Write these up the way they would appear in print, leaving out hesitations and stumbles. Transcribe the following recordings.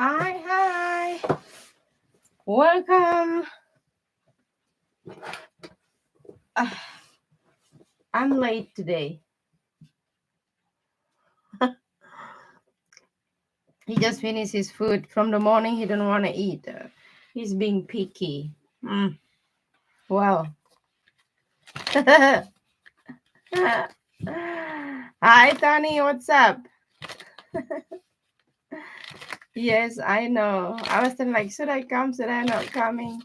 Hi. Welcome. I'm late today. He just finished his food from the morning. He don't want to eat. He's being picky. Well. Hi, Tony. What's up? Yes, I know. I was thinking, like, should I come? Should I not coming?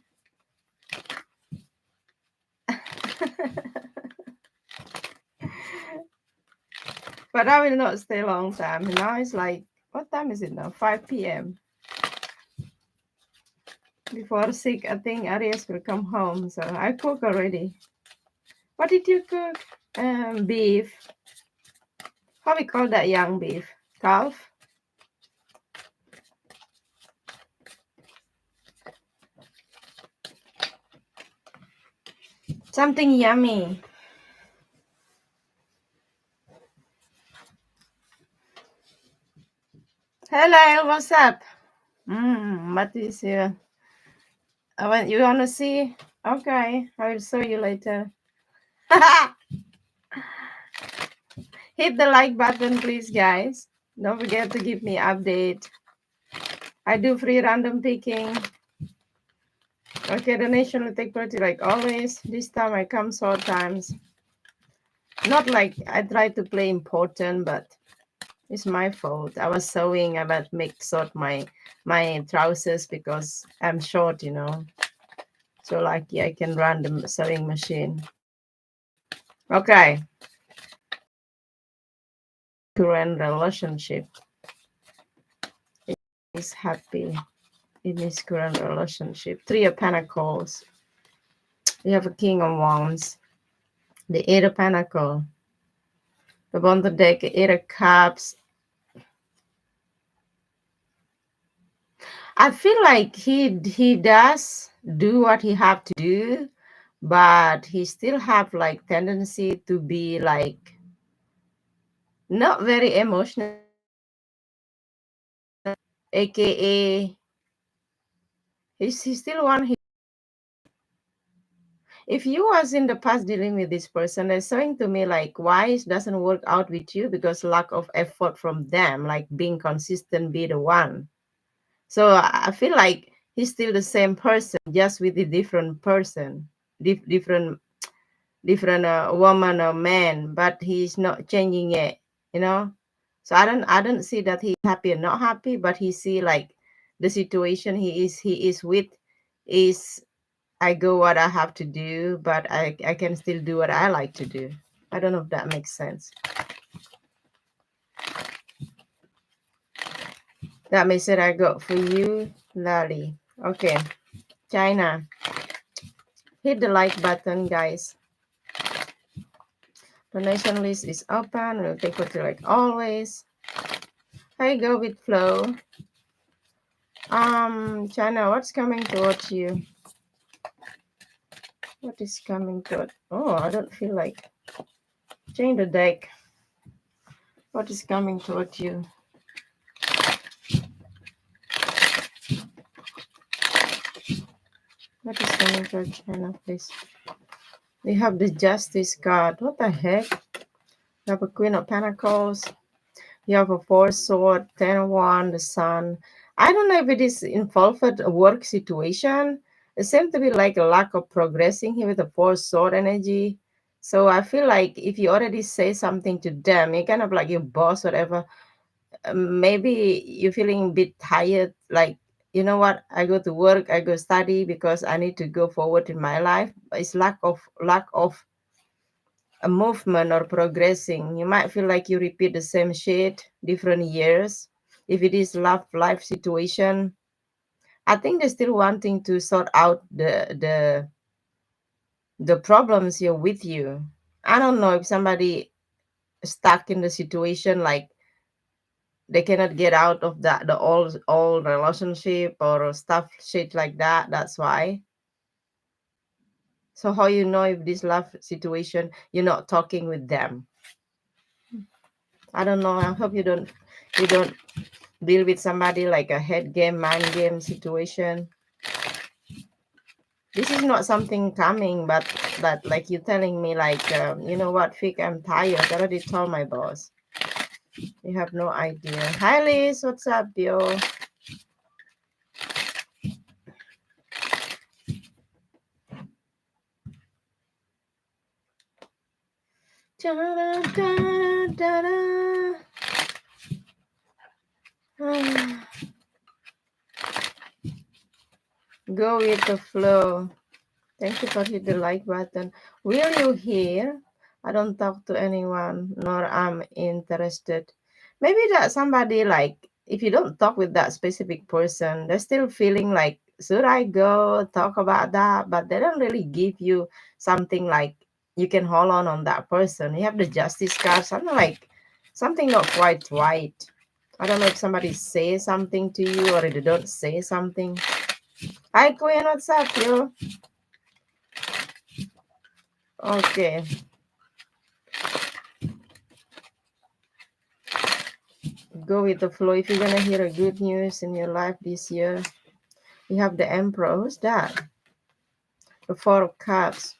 But I will not stay a long time. Now it's like, what time is it now? 5 p.m. Before 6, I think Arias will come home. So I cook already. What did you cook? Beef. How we call that young beef? Calf? Something yummy. Hello, what's up? What is here? You want to see? Okay, I will show you later. Hit the like button, please, guys. Don't forget to give me update. I do free random picking. Okay, the nation will take priority like always. This time I come short times. Not like I try to play important, but it's my fault. I was sewing. I might make short my trousers because I'm short, So lucky I can run the sewing machine. Okay. Current relationship is happy in his current relationship. 3 of Pentacles. You have a King of Wands. The 8 of Pentacles. The bottom of the deck, 8 of Cups. I feel like he does do what he have to do, but he still have like tendency to be like not very emotional, aka he still want. If you was in the past dealing with this person, they're saying to me like why it doesn't work out with you because lack of effort from them, like being consistent, be the one. So I feel like he's still the same person, just with a different person, different woman or man, but he's not changing it. So I don't see that he's happy or not happy, but he see like the situation he is with is I go what I have to do, but I can still do what I like to do. I don't know if that makes sense. That message I got for you, Lali. Okay, China. Hit the like button, guys. Donation list is open. We'll take it like always. I go with flow. China, what's coming towards you? What is coming toward? Oh, I don't feel like change the deck. What is coming towards you? What is coming towards China, please? We have the Justice card. What the heck? You have a Queen of Pentacles. You have a Four Sword, 10 of Wands, the Sun. I don't know if it is involved with a work situation. It seems to be like a lack of progressing here with the Four Sword energy. So I feel like if you already say something to them, you're kind of like your boss, whatever. Maybe you're feeling a bit tired, like, you know what, I go to work, I go study because I need to go forward in my life. But it's lack of a movement or progressing. You might feel like you repeat the same shit different years. If it is love life situation, I think they're still wanting to sort out the problems here with you. I don't know if somebody stuck in the situation, like they cannot get out of the old relationship or stuff shit like that. That's why. So how you know if this love situation you're not talking with them? I don't know. I hope you don't deal with somebody like a head game, mind game situation. This is not something coming, but like you telling me like, you know what, Fig, I'm tired. I already told my boss. You have no idea. Hi, Liz. What's up, yo? Da, da, da, da, da. Go with the flow. Thank you for hitting the like button. Will you hear? I don't talk to anyone, nor I'm interested. Maybe that somebody like, if you don't talk with that specific person, they're still feeling like, should I go talk about that? But they don't really give you something like you can hold on that person. You have the justice card, something like something not quite right. I don't know if somebody says something to you or they don't say something. Hi, Queen, what's up, yo? Okay. Go with the flow. If you're gonna hear a good news in your life this year, you have the Emperor. Who's that? The Four of Cups.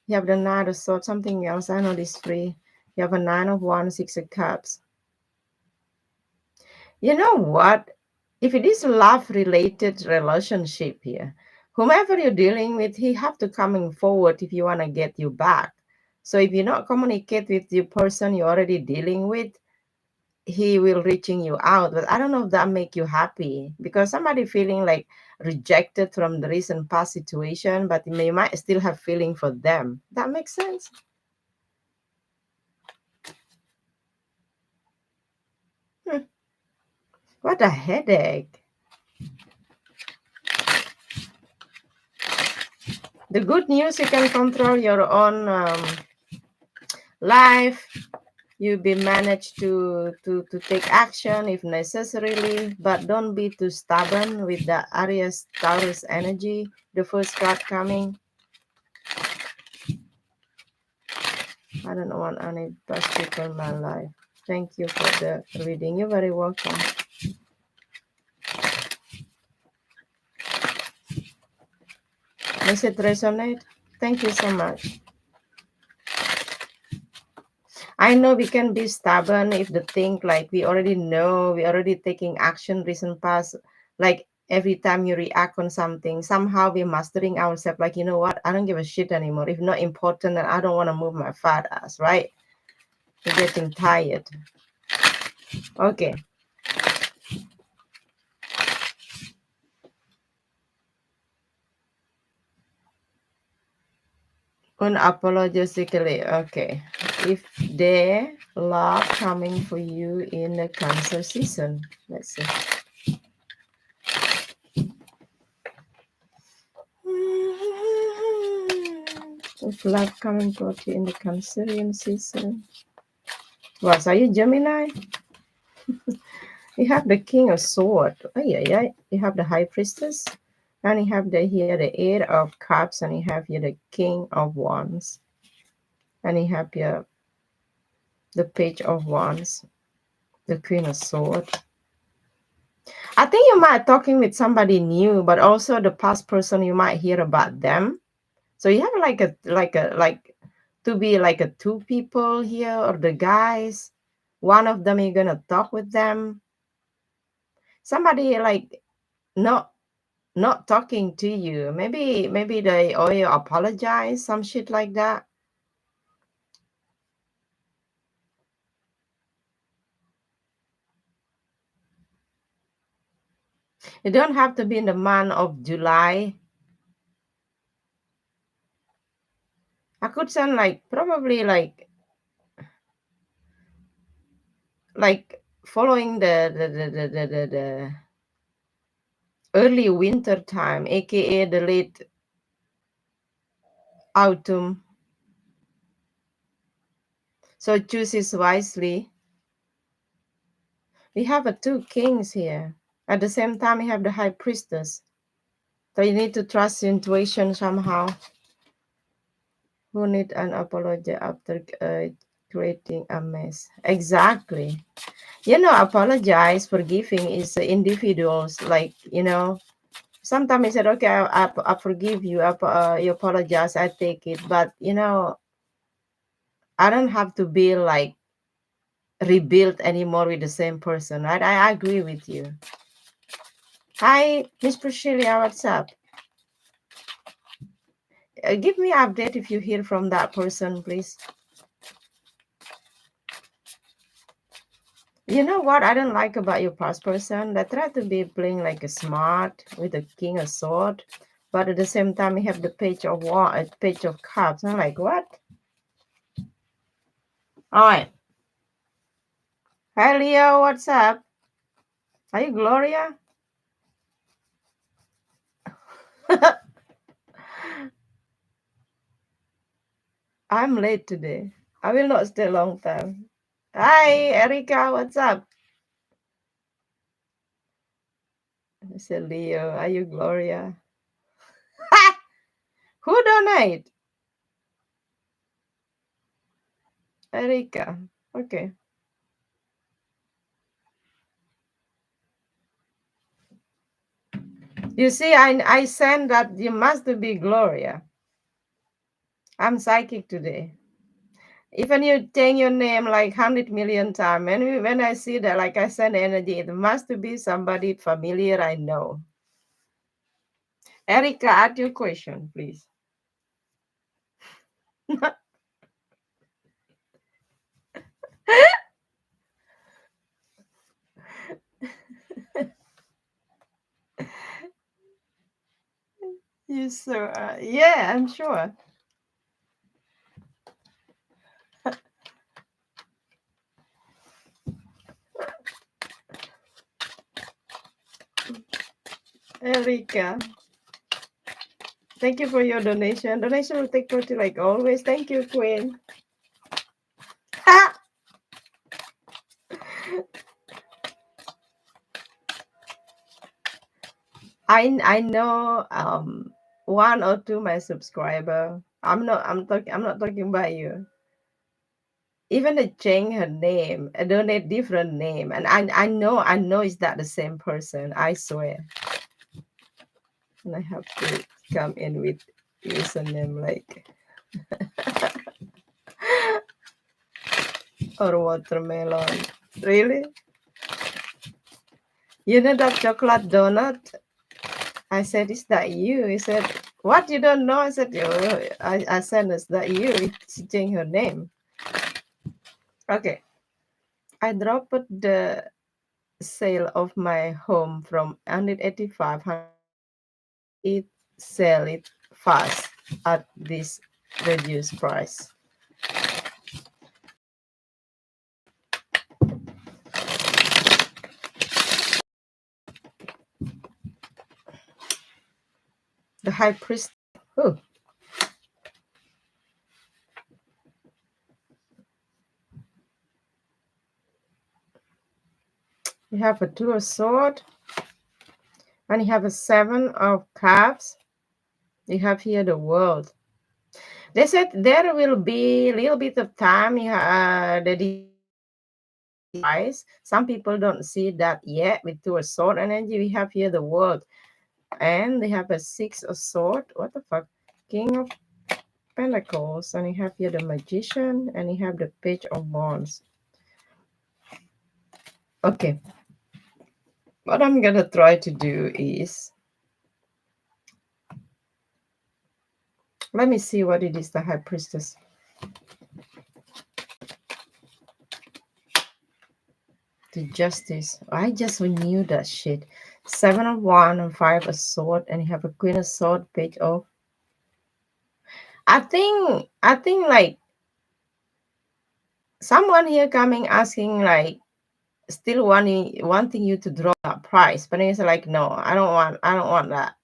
You have the Knight of Swords. Something else. I know this three. You have a Nine of Wands, Six of Cups. You know what? If it is love-related relationship here, whomever you're dealing with, he have to coming forward if you want to get you back. So if you not communicate with the person you're already dealing with, he will reaching you out. But I don't know if that make you happy, because somebody feeling like rejected from the recent past situation, but you might still have feeling for them. That makes sense. What a headache. The good news, you can control your own life. You be managed to take action if necessarily, but don't be too stubborn with the Aries Taurus energy. The first card coming. I don't want any bad people in my life. Thank you for the reading. You're very welcome. Does it resonate? Thank you so much. I know we can be stubborn if the thing like we already know, we already taking action recent past, like every time you react on something, somehow we're mastering ourselves, like, you know what, I don't give a shit anymore. If not important, then I don't want to move my fat ass, right? We're getting tired. Okay. Unapologetically, okay. If there love coming for you in the Cancer season, let's see. If love coming for you in the Cancerian season, what are you, Gemini? You have the King of Swords. Oh yeah. You have the High Priestess, and you have here the Eight of Cups, and you have here the King of Wands, and you have here the Page of Wands, the Queen of Swords. I think you might talking with somebody new, but also the past person, you might hear about them. So you have like to be like a two people here, or the guys. One of them you're gonna talk with them. Somebody like not talking to you. Maybe they owe you apologize, some shit like that. You don't have to be in the month of July. I could sound like probably like following the early winter time, aka the late autumn. So choose it wisely. We have two kings here. At the same time, we have the high priestess. So you need to trust your intuition somehow. Who need an apology after creating a mess? Exactly. Apologize, forgiving is individuals. Like, sometimes I said, okay, I forgive you, you apologize, I take it. But, I don't have to be like rebuilt anymore with the same person, right? I agree with you. Hi, Miss Priscilla, what's up? Give me an update if you hear from that person, please. You know what I don't like about your past person? They try to be playing like a smart with a king of sword, but at the same time you have the page of war, a page of cups. I'm like, what? All right. Hi, Leo. What's up? Are you Gloria? I'm late today. I will not stay long time. Hi, Erica. What's up? I said, Leo. Are you Gloria? Who donate? Erica. Okay. You see, I sent that you must be Gloria. I'm psychic today. Even you change your name like 100 million times, and when I see that, like I send energy, it must be somebody familiar I know. Erica, add your question, please. You so yeah, I'm sure. Erica, thank you for your donation. Donation will take priority like always. Thank you, Queen. Ha! I know one or two my subscriber. I'm not talking about you. Even they change her name, donate different name, and I know it's not the same person. I swear. And I have to come in with username like or watermelon. Really? You know that chocolate donut? I said, is that you? He said, what, you don't know? I said, oh, I said, is that you? She changed her name. Okay. I dropped the sale of my home from 185. It sell it fast at this reduced price. The high priest. Oh, you have a two of sword, and you have a seven of cups. You have here the world. They said there will be a little bit of time. The device. Some people don't see that yet with two of sword energy. We have here the world, and they have a six of sword. What the fuck? King of Pentacles, and you have here the magician, and you have the page of wands. Okay, what I'm gonna try to do is, let me see what it is, the high priestess. The justice. I just knew that shit. Seven of wand and five of sword, and you have a queen of sword, page of. I think like someone here coming asking like still wanting you to drop that price, but it's like no, I don't want that.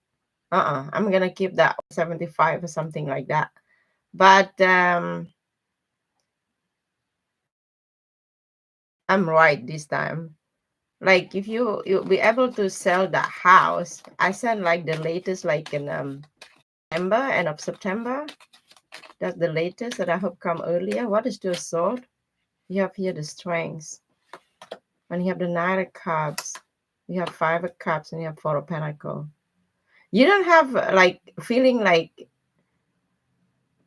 I'm gonna keep that 75 or something like that. But I'm right this time. Like if you'll be able to sell that house, I said like the latest, like in September, end of September. That's the latest that I hope come earlier. What is your sword? You have here the strengths. And you have the Knight of Cups. You have Five of Cups and you have Four of Pentacles. You don't have like feeling like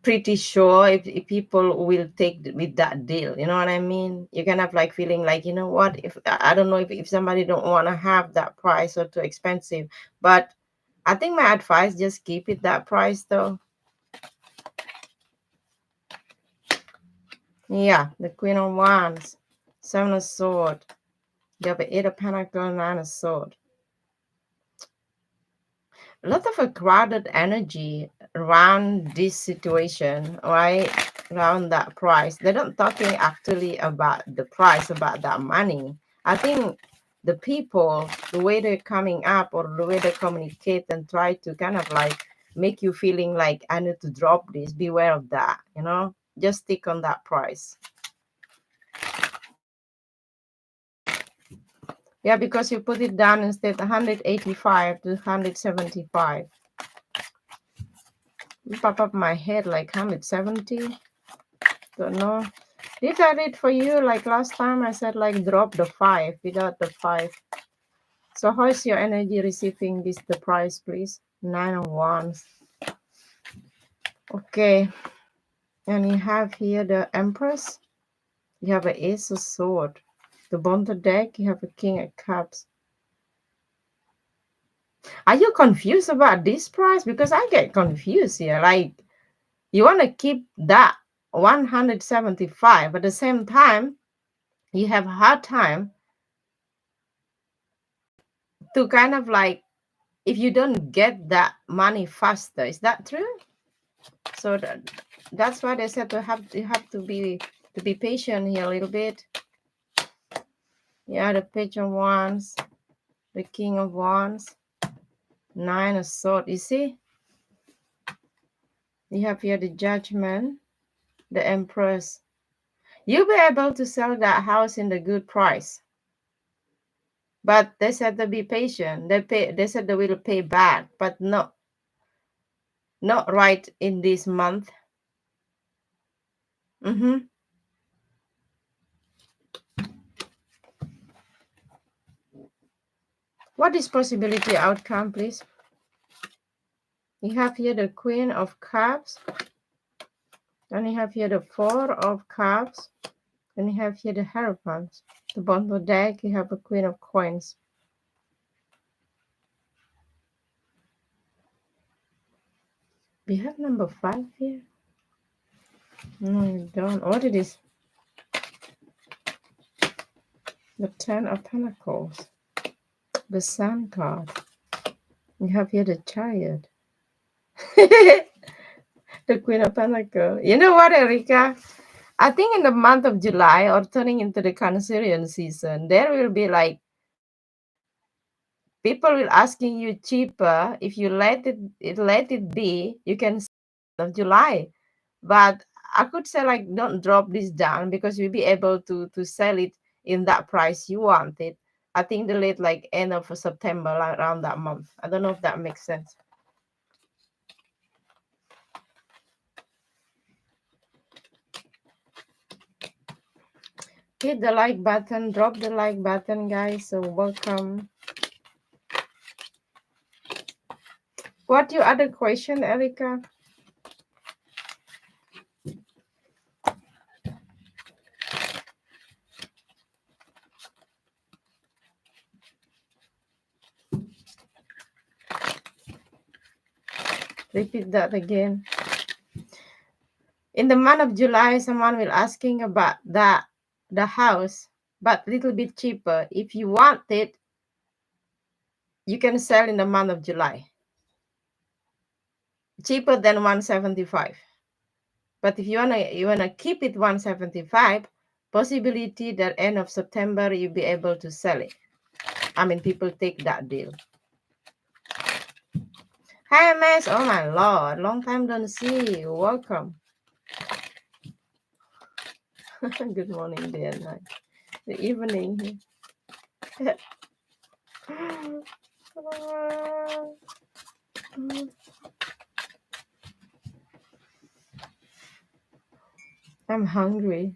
pretty sure if people will take with that deal. You know what I mean? You can have like feeling like, you know what, if I don't know if somebody don't want to have that price or too expensive. But I think my advice, just keep it that price though. Yeah, the Queen of Wands, Seven of Swords. You have the Eight of Pentacles, Nine of Swords. A lot of a crowded energy around this situation, right? Around that price. They're not talking actually about the price, about that money. I think the people, the way they're coming up or the way they communicate and try to kind of like make you feeling like I need to drop this, beware of that, you know? Just stick on that price. Yeah, because you put it down instead 185 to 175. Pop up my head like 170. Don't know. Did I read for you like last time? I said like drop the 5 without the 5. So how is your energy receiving this the price, please? 9 of Wands. Okay. And you have here the Empress. You have an Ace of Sword. The bottom deck, you have a King of Cups. Are you confused about this price? Because I get confused here. Like, you want to keep that 175, but at the same time, you have a hard time to kind of like, if you don't get that money faster. Is that true? So that's why they said you have to be patient here a little bit. Yeah, the Page of Wands, the King of Wands, Nine of Swords. You see, you have here the Judgment, the Empress. You'll be able to sell that house in the good price. But they said to be patient. They said they will pay back, but not right in this month. Mm-hmm. What is possibility outcome, please? You have here the Queen of Cups. And you have here the Four of Cups. And you have here the Hierophant. The bottom of the deck, you have a Queen of Coins. We have number 5 here. No, you don't. What it is? The Ten of Pentacles. The Sun card. You have here the Chariot. The Queen of Pentacles. You know what, Erika? I think in the month of July or turning into the Cancerian season, there will be like people will asking you cheaper. If you let it be, you can sell of July. But I could say like don't drop this down because you'll be able to sell it in that price you want it. I think the late like end of September, like around that month. I don't know if that makes sense. Hit the like button, drop the like button, guys. So welcome. What your other question, Erica? Repeat that again. In the month of July, someone will asking about the house, but little bit cheaper. If you want it, you can sell in the month of July. Cheaper than 175. But if you wanna keep it 175, possibility that end of September you'll be able to sell it. I mean, people take that deal. Hi, MS. Oh my lord, long time don't see you. Welcome. Good morning, day and night. Good evening. I'm hungry.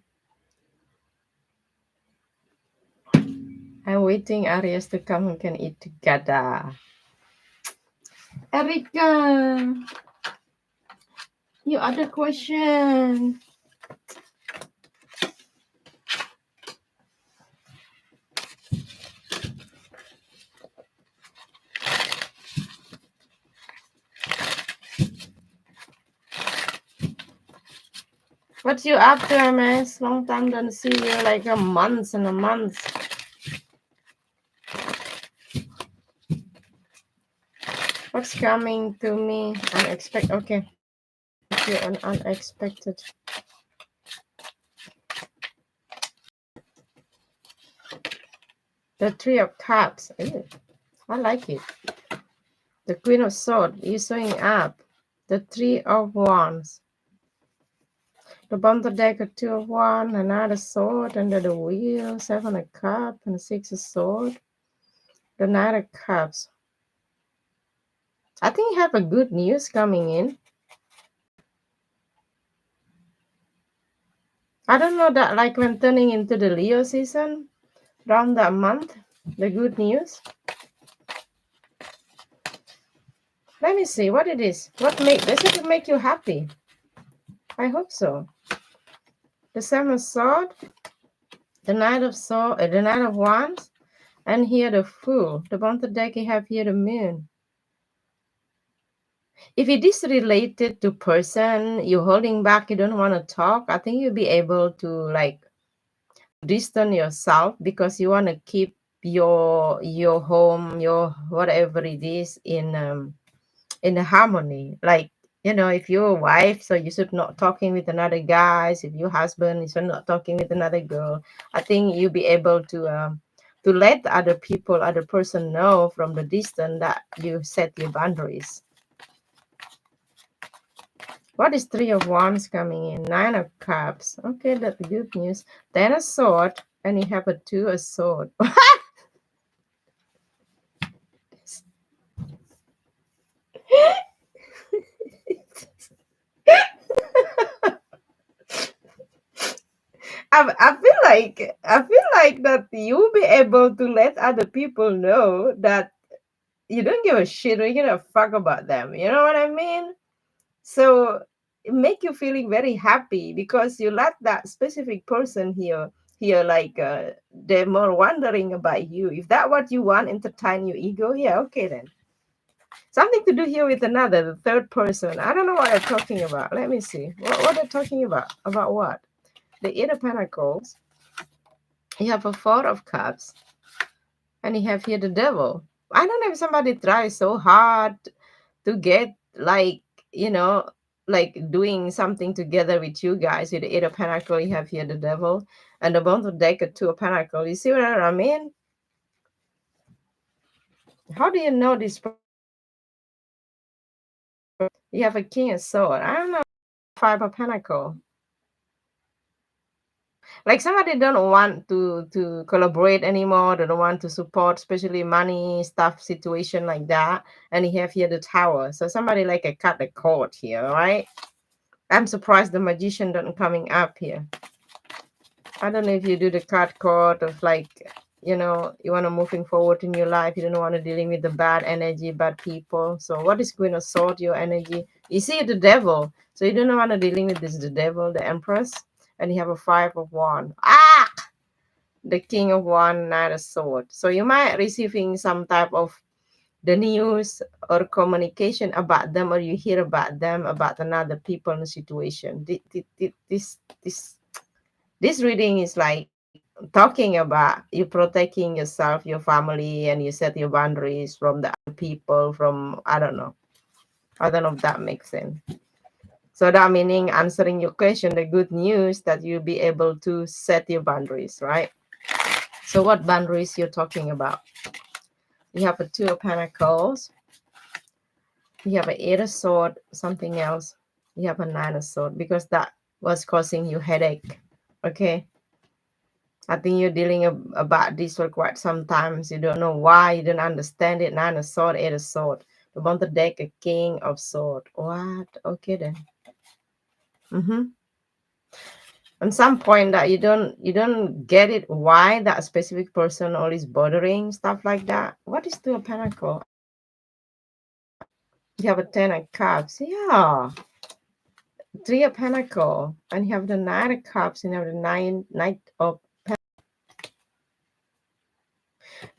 waiting Aries to come and can eat together. Erica, your other question. What you up to, MS? Long time don't see you, like a month and a month. What's coming to me unexpected? Okay, you an unexpected. The Three of Cups. Ew, I like it. The Queen of Swords. You showing up. The Three of Wands. The bottom of the deck, a Two of Wands, another sword, under the wheel, Seven of Cups, and Six of Swords. The Knight of Cups. I think you have a good news coming in. I don't know that, like when turning into the Leo season, around that month, the good news. Let me see what it is. Does it make you happy? I hope so. The Seven of Swords, the Knight of Swords, the Knight of Wands, and here the Fool. The bottom of the deck you have here the Moon. If it is related to person you're holding back, you don't want to talk, I think you'll be able to like distance yourself because you want to keep your home, your whatever it is in the harmony. Like, you know, if you're a wife, so you should not talking with another guys. If you're husband, you should not talking with another girl. I think you'll be able to let other people, other person know from the distance that you set your boundaries. What is Three of Wands coming in? Nine of Cups. Okay, that's good news. Then a sword, and you have a Two of Sword. I feel like that you'll be able to let other people know that you don't give a shit or you give a fuck about them. You know what I mean? So it make you feeling very happy because you let that specific person here like they're more wondering about you. If that what you want, entertain your ego, yeah, okay then. Something to do here with another, the third person. I don't know what they're talking about. Let me see. What they're talking about? About what? The Eight of Pentacles. You have a Four of Cups. And you have here the Devil. I don't know if somebody tries so hard to get like, you know, like doing something together with you guys. With the Eight of Pentacles, you have here the Devil. And the bottom of the deck, a Two of Pentacles. You see what I mean? How do you know this? You have a King of Swords. I don't know. Five of Pentacles. Like somebody don't want to collaborate anymore. They don't want to support, especially money stuff situation like that. And you have here the Tower. So somebody like a cut the cord here, right? I'm surprised the Magician don't coming up here. I don't know if you do the card cord of like, you know, you want to moving forward in your life. You don't want to dealing with the bad energy, bad people. So what is going to sort your energy? You see the Devil. So you don't want to dealing with this, the Devil, the Empress. And you have a Five of Wands. The King of Wands, Knight of Swords. So you might receiving some type of the news or communication about them, or you hear about them, about another people in the situation. This reading is like talking about you protecting yourself, your family, and you set your boundaries from the other people. From I don't know if that makes sense. So that meaning answering your question, the good news that you'll be able to set your boundaries, right? So what boundaries you're talking about? You have a Two of Pentacles. You have an Eight of Swords, something else. You have a Nine of Swords because that was causing you headache. Okay. I think you're dealing about this for quite some time. You don't know why. You don't understand it. Nine of Swords, Eight of Swords. The bottom of the deck, a King of Swords. What? Okay then. on some point that you don't get it why that specific person always bothering stuff like that. What is two of pentacle? You have a ten of cups, yeah. Three of pentacle, and you have the nine of cups, and you have the knight of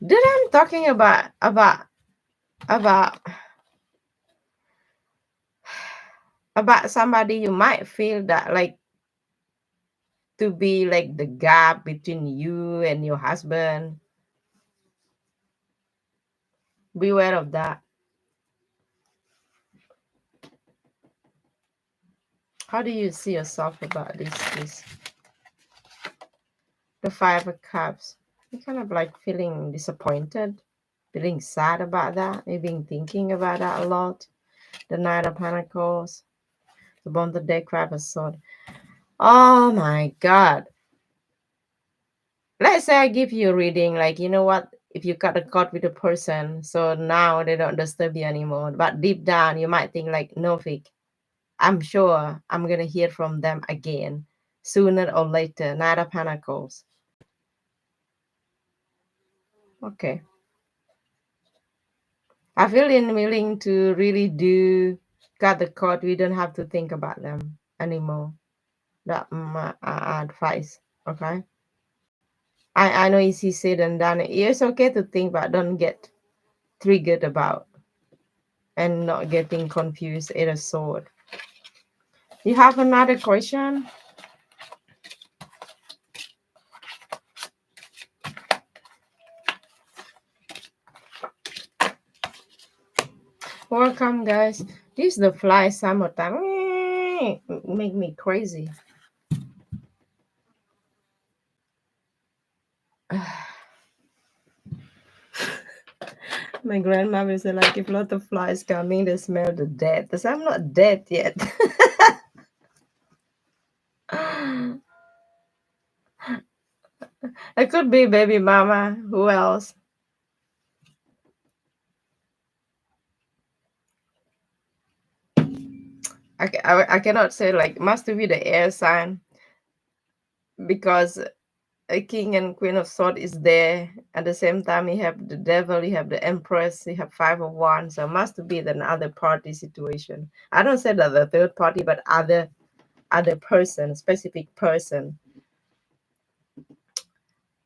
Did I'm talking about about somebody you might feel that like to be like the gap between you and your husband. Beware of that. How do you see yourself about this? The five of cups. You're kind of like feeling disappointed, feeling sad about that, maybe thinking about that a lot. The Knight of Pentacles, the Bone of the Dead, Crab of Sword. Oh my God. Let's say I give you a reading, like, you know what? If you got a card with a person, so now they don't disturb you anymore. But deep down, you might think like, no, Vic, I'm sure I'm going to hear from them again sooner or later. Knight of Pentacles. Okay. I feel willing to really do got the card. We don't have to think about them anymore. That my advice. Okay. I know easy said and done. It's okay to think, but don't get triggered about and not getting confused. It is sword. You have another question? Welcome, guys. This is the fly summertime. Make me crazy. My grandmother said, like, if a lot of flies coming, they smell the death. I said, I'm not dead yet. It could be baby mama. Who else? I cannot say, like, must be the air sign because a king and queen of swords is there. At the same time, you have the devil, you have the empress, you have five of wands. So must be the other party situation. I don't say that the third party, but other person, specific person.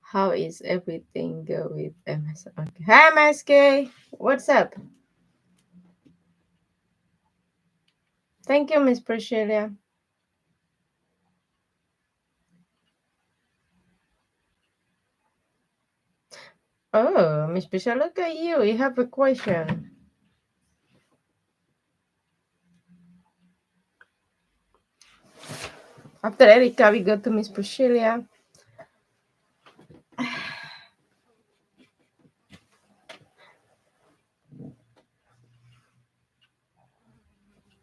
How is everything go with MS? Okay. Hi, MSK. What's up? Thank you, Miss Priscilla. Oh, Miss Priscilla, look at you. You have a question. After Erica, we go to Miss Priscilla.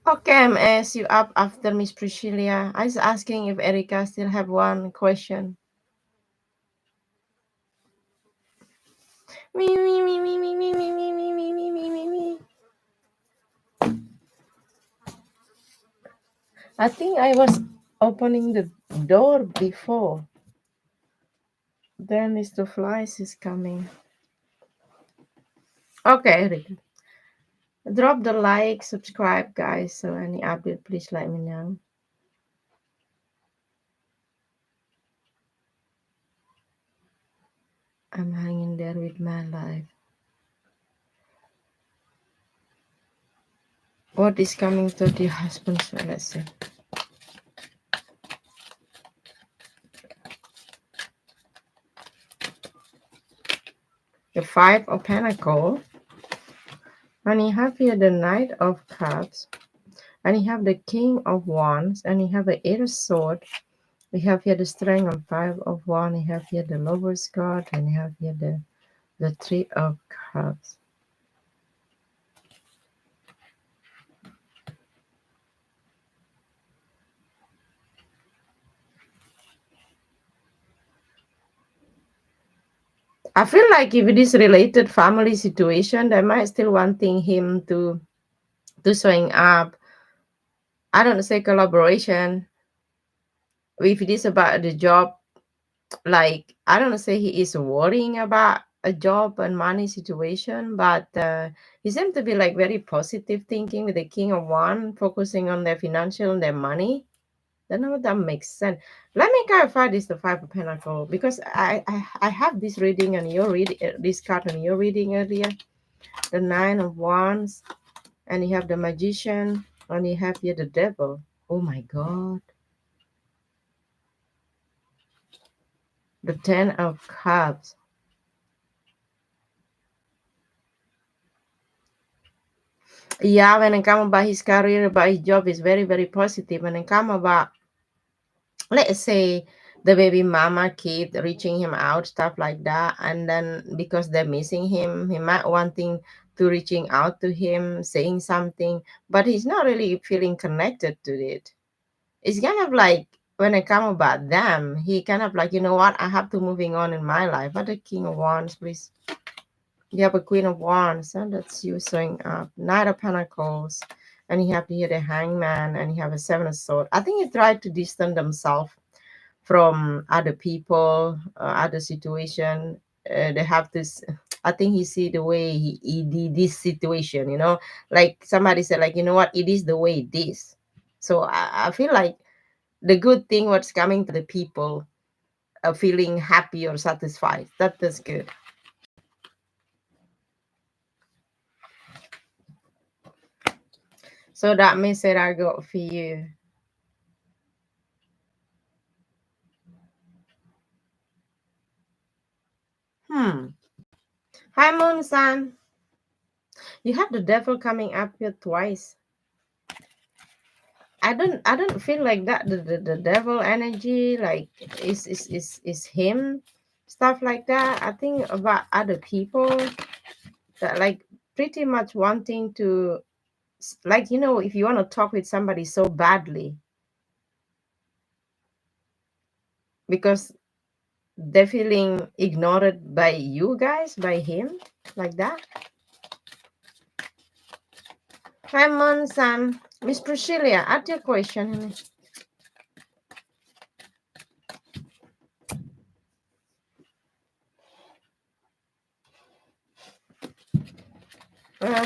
Okay, I'm ask you up after Miss Priscilla. I was asking if Erica still have one question. Me, me, me, me, me, me, me, me, me, me, me, me, me, me. I think I was opening the door before. Then Mr. Flies is coming. Okay, Erica. Drop the like, subscribe, guys. So any update, please let me know. I'm hanging there with my life. What is coming to the husband? So let's see. The Five of Pentacles. And you have here the Knight of Cups. And you have the King of Wands. And you have the Eight of Swords. We have here the Strength and Five of Wands. You have here the Lover's card. And you have here the Three of Cups. I feel like if it is related family situation, they might still wanting him to showing up. I don't say collaboration. If it is about the job, like I don't say he is worrying about a job and money situation, but he seems to be like very positive thinking with the King of One, focusing on their financial and their money. Don't know if that makes sense. Let me clarify this: the Five of Pentacles, because I have this reading and your read this card and you're reading earlier, the Nine of Wands, and you have the Magician, and you have here the Devil. Oh my God, the Ten of Cups. Yeah, when it come about his career, about his job, is very, very positive. When it come about, let's say, the baby mama kid reaching him out, stuff like that, and then because they're missing him, he might wanting to reaching out to him, saying something, but he's not really feeling connected to it. It's kind of like when it come about them, he kind of like, you know what, I have to moving on in my life. But the King of Wands, please. You have a Queen of Wands, and that's you showing up. Knight of Pentacles, and you have here the Hangman, and you have a Seven of Swords. I think he tried to distance themselves from other people, other situation. They have this. I think he see the way he did this situation. Like somebody said, like, you know what, it is the way it is. So I feel like the good thing what's coming to the people, feeling happy or satisfied. That's good. So that message I got for you. Hmm. Hi, Moon San. You have the devil coming up here twice. I don't feel like that the devil energy like is him, stuff like that. I think about other people that like pretty much wanting to, like, if you want to talk with somebody so badly because they're feeling ignored by you guys, by him, like that. Hi, Moon San. Miss Priscilla, ask your question, honey.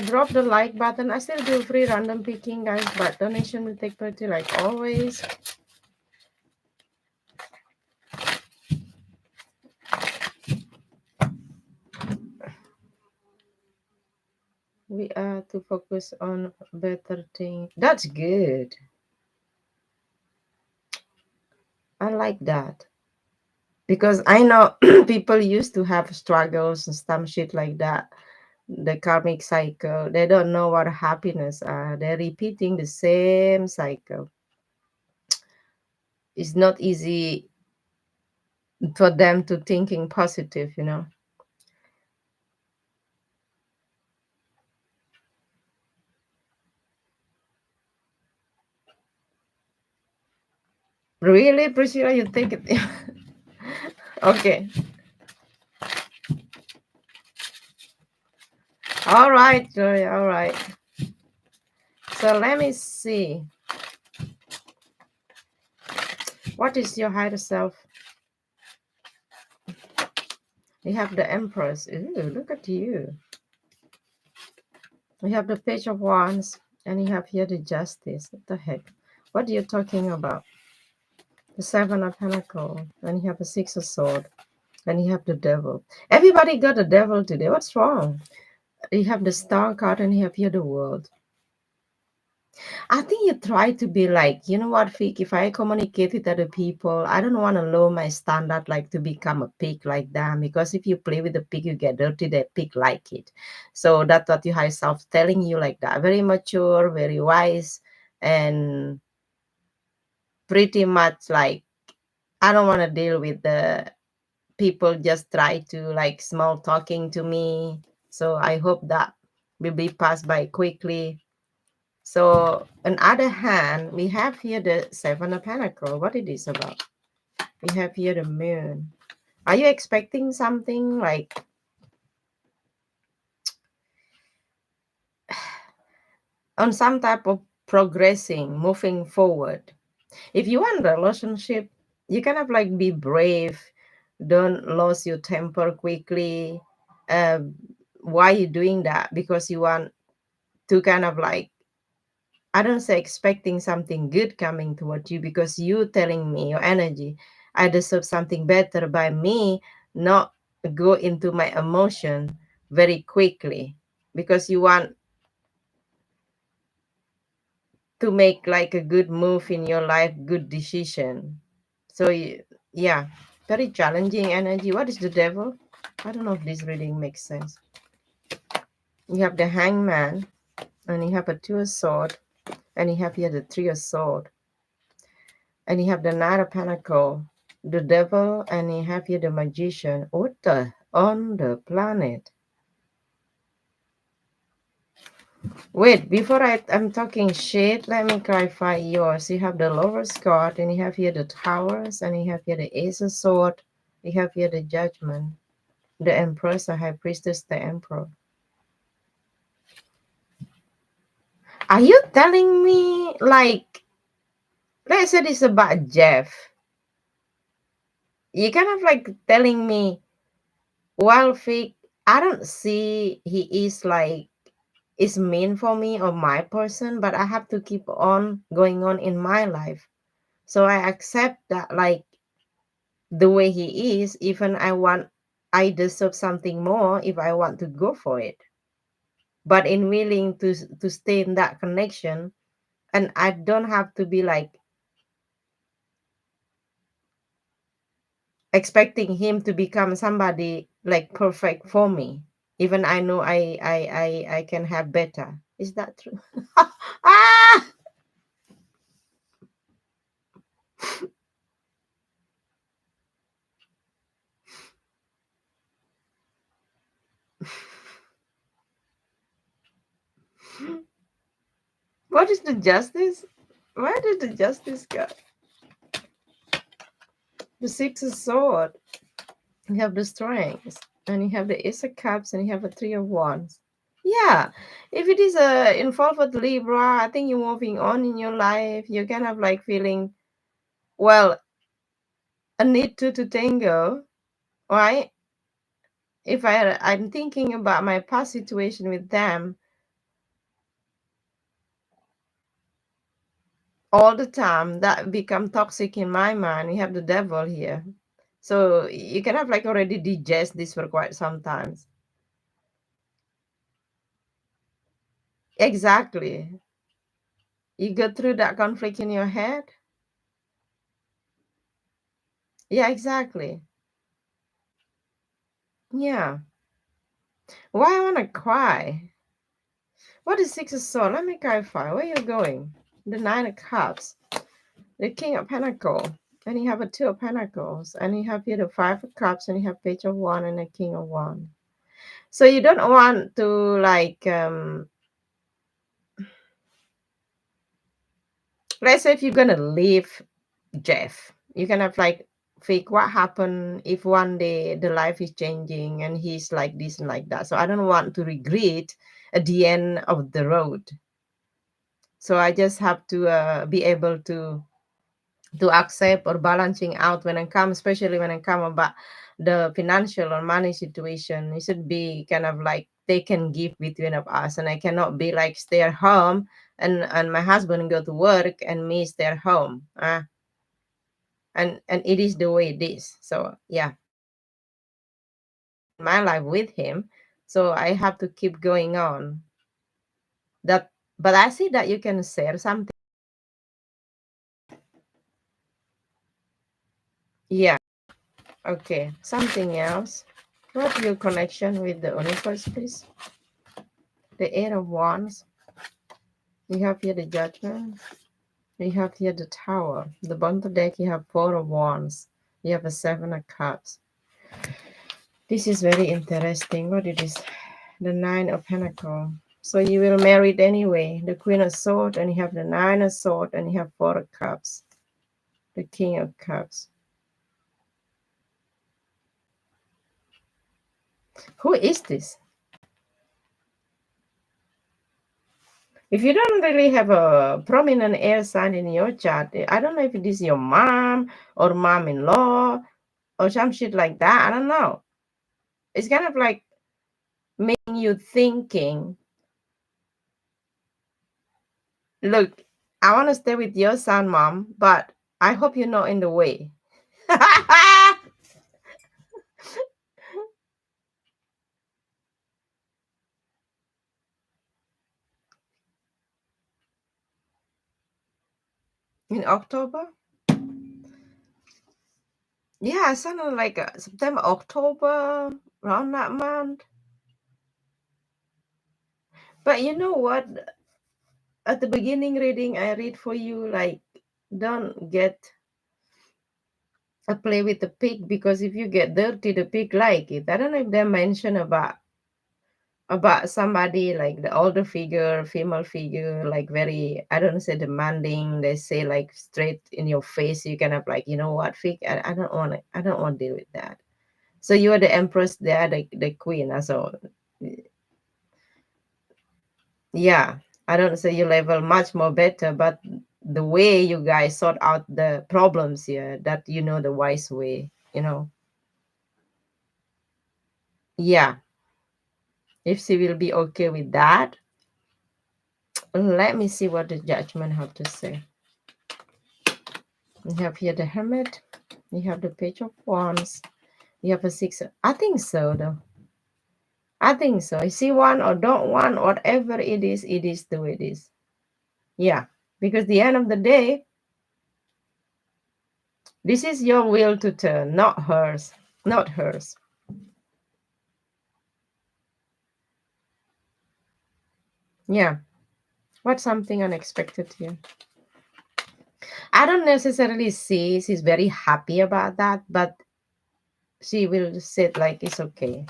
Drop the like button. I still do free random picking, guys, but donation will take priority like always. We are to focus on better things. That's good. I like that. Because I know people used to have struggles and some shit like that. The karmic cycle. They don't know what happiness are. They're repeating the same cycle. It's not easy for them to thinking positive. Really, Priscilla, you think it? Okay. All right, Joy. All right. So let me see. What is your higher self? You have the Empress. Ooh, look at you. We have the Page of Wands, and you have here the Justice. What the heck? What are you talking about? The Seven of Pentacles, and you have the Six of Swords, and you have the Devil. Everybody got the Devil today. What's wrong? You have the Star card, and you have here the World. I think you try to be like, you know what, Fik, if I communicate with other people, I don't want to lower my standard like to become a pig like them. Because if you play with the pig, you get dirty, the pig like it. So that's what you high self telling you like that. Very mature, very wise, and pretty much like I don't want to deal with the people just try to like small talking to me. So I hope that will be passed by quickly. So, on other hand, we have here the Seven of Pentacles. What it is about? We have here the Moon. Are you expecting something like on some type of progressing, moving forward? If you want a relationship, you kind of like be brave, don't lose your temper quickly. uh, why you doing that? Because you want to kind of like, I don't say expecting something good coming toward you, because you telling me your energy, I deserve something better by me not go into my emotion very quickly, because you want to make like a good move in your life, good decision. So yeah, very challenging energy. What is the devil? I don't know if this reading makes sense. You have the hangman, and you have a two of sword, and you have here the three of sword, and you have the knight of pentacle, the devil, and you have here the magician. What the on the planet? Wait, before I'm talking shit, let me clarify yours. You have the lover's card, and you have here the towers, and you have here the ace of sword, you have here the judgment, the empress, the high priestess, the emperor. Are you telling me, like, let's say this about Jeff? You kind of like telling me, well, Fig, I don't see he is like, is mean for me or my person, but I have to keep on going on in my life. So I accept that, like, the way he is, even I deserve something more if I want to go for it. But in willing to stay in that connection, and I don't have to be like expecting him to become somebody like perfect for me. Even I know I can have better. Is that true? Ah! What is the justice? Where did the justice go? The six of sword. You have the strength, and you have the ace of cups, and you have a three of wands. Yeah, if it is involved with Libra, I think you're moving on in your life. You're kind of like feeling, well, a need to tango, right? If I'm thinking about my past situation with them all the time, that become toxic in my mind. You have the devil here, so you can have like already digest this for quite some times. Exactly. You go through that conflict in your head. Yeah, exactly. Yeah. Why I wanna cry? What is six of swords? Let me clarify. Where you going? The nine of cups, the king of pentacles, and you have a two of pentacles, and you have here the five of cups, and you have page of wand and the king of wand. So you don't want to like, let's say if you're gonna leave Jeff, you can have like fake what happened if one day the life is changing and he's like this and like that. So I don't want to regret at the end of the road. So I just have to be able to accept or balancing out when I come, especially when I come about the financial or money situation. It should be kind of like they can give between of us, and I cannot be like stay at home and my husband go to work and me stay at home. And it is the way it is. So yeah, my life with him. So I have to keep going on. That, but I see that you can share something. Yeah. Okay. Something else. What your connection with the universe, please? The Eight of Wands. You have here the Judgment. You have here the Tower. The bottom of the deck, you have Four of Wands. You have a Seven of Cups. This is very interesting. What it is? The Nine of Pentacles. So you will marry it anyway. The Queen of Swords, and you have the Nine of Swords, and you have Four of Cups. The King of Cups. Who is this? If you don't really have a prominent air sign in your chart, I don't know if it is your mom or mom-in-law or some shit like that. I don't know. It's kind of like making you thinking, look, I want to stay with your son, mom, but I hope you're not in the way. In October? Yeah, something like September, October, around that month. But you know what? At the beginning reading, I read for you like, don't get a play with the pig because if you get dirty, the pig like it. I don't know if they mention about somebody like the older figure, female figure, like very, I don't say demanding. They say like straight in your face. You kind of like, you know what, fig? I don't want to. I don't want to deal with that. So you are the empress. They are the queen. So yeah, I don't say you level much more better, but the way you guys sort out the problems here, that you know the wise way. Yeah, if she will be okay with that. Let me see what the judgment have to say. You have here the hermit. You have the page of wands. You have a six. I think so, though. I think so. You see one or don't want, whatever it is the way it is. Yeah, because the end of the day, this is your will to turn, not hers, not hers. Yeah, what's something unexpected here? I don't necessarily see she's very happy about that, but she will say like it's okay.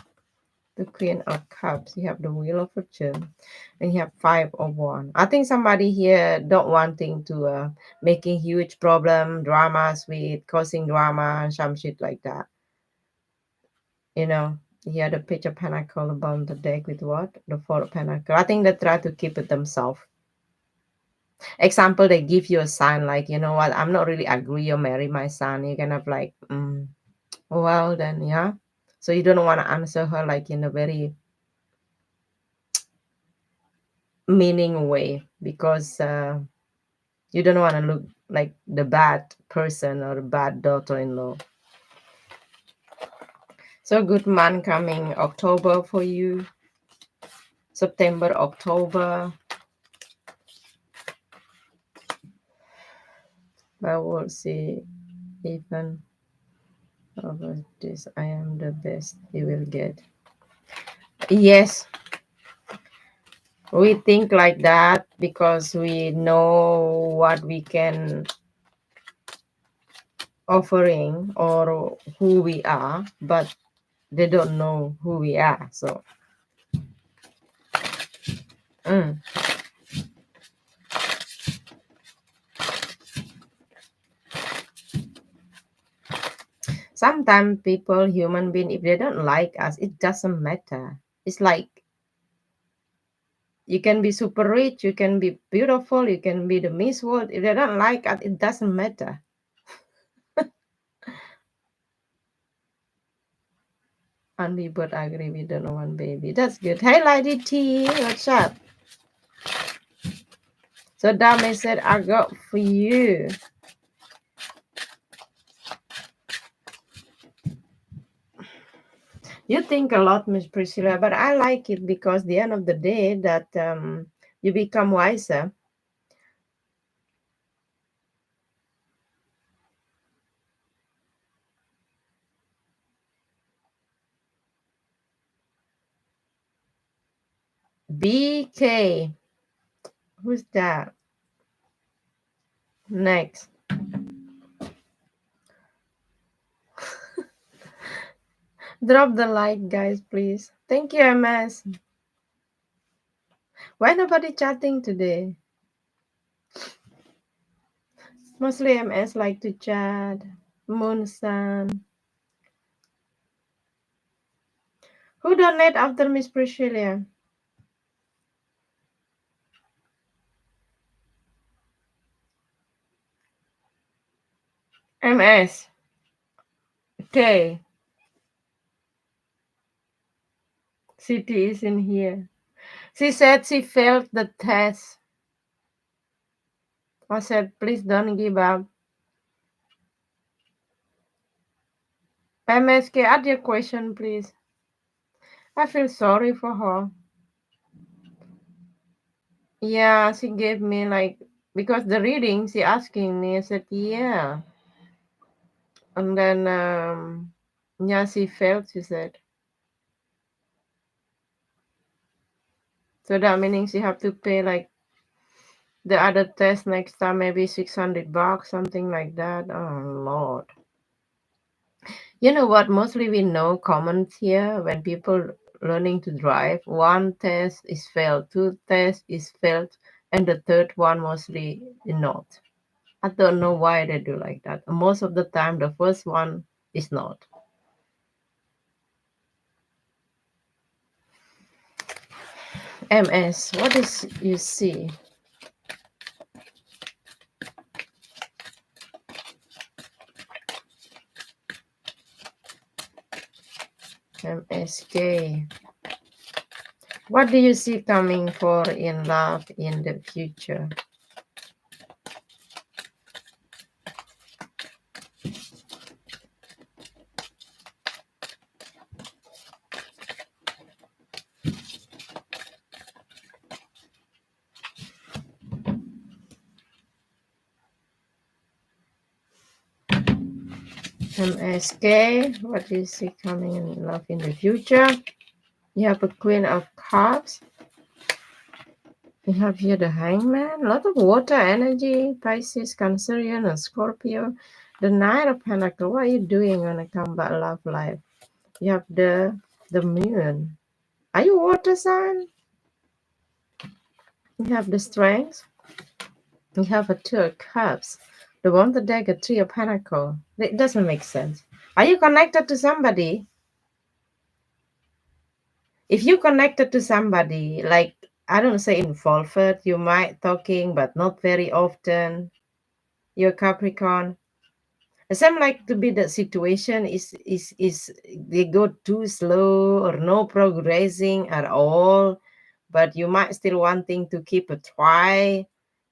The Queen of Cups, you have the Wheel of Fortune, and you have Five of Wands. I think somebody here don't wanting to making huge problem, dramas with causing drama, some shit like that. You know, you have the Page of Pentacle above the deck with what? The Four of Pentacle. I think they try to keep it themselves. Example, they give you a sign like, you know what, I'm not really agree or marry my son. You're kind of like, well then, yeah. So you don't want to answer her like in a very meaning way because you don't want to look like the bad person or the bad daughter-in-law. So good month coming October for you. September, October. But we'll see. Even over this, I am the best you will get. Yes, we think like that because we know what we can offering or who we are, but they don't know who we are. So mm. Sometimes people, human being, if they don't like us, it doesn't matter. It's like you can be super rich, you can be beautiful, you can be the Miss World. If they don't like us, it doesn't matter. And we both agree we don't want baby. That's good. Hey, Lady T, what's up? So Dame said, I got for you. You think a lot, Miss Priscilla, but I like it because the end of the day that you become wiser. BK, who's that? Next. Drop the like, guys, please. Thank you, MS. Why nobody chatting today? Mostly MS like to chat. Moon Sun. Who donate after Miss Priscilla? MS. Okay. City is in here. She said she failed the test. I said, please don't give up. MSK, add your question, please. I feel sorry for her. Yeah, she gave me like, because the reading she asking me, I said, yeah. And then, yeah, she failed, she said. So that meaning she have to pay like the other test next time, maybe $600, something like that. Oh, Lord. You know what? Mostly we know comments here when people learning to drive. One test is failed, two tests is failed, and the third one mostly not. I don't know why they do like that. Most of the time, the first one is not. MS, what is you see? MSK. What do you see coming for in love in the future? MSK, what do you see coming in love in the future? You have a Queen of Cups. You have here the Hangman. A lot of water energy. Pisces, Cancerian, and Scorpio. The Knight of Pentacles. What are you doing when it comes about love life? You have the Moon. Are you water sign? You have the Strength. You have a Two of Cups. The one the deck, a Three of Pentacles. It doesn't make sense. Are you connected to somebody? If you connected to somebody, like I don't say involved, you might talking but not very often. You're Capricorn. It seems like to be the situation is they go too slow or no progressing at all, but you might still wanting to keep a try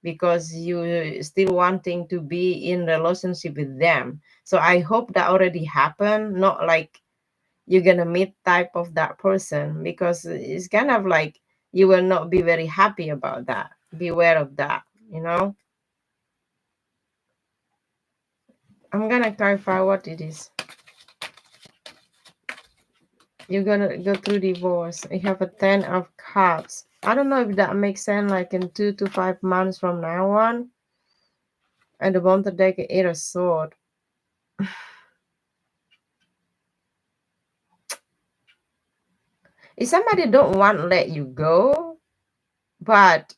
because you still wanting to be in relationship with them. So I hope that already happened, not like you're gonna meet type of that person, because it's kind of like you will not be very happy about that. Beware of that, you know. I'm gonna clarify what it is. You're gonna go through divorce. You have a 10 of cups. I don't know if that makes sense, like in 2 to 5 months from now on. And the one to take an 8 of sword. If somebody don't want to let you go, but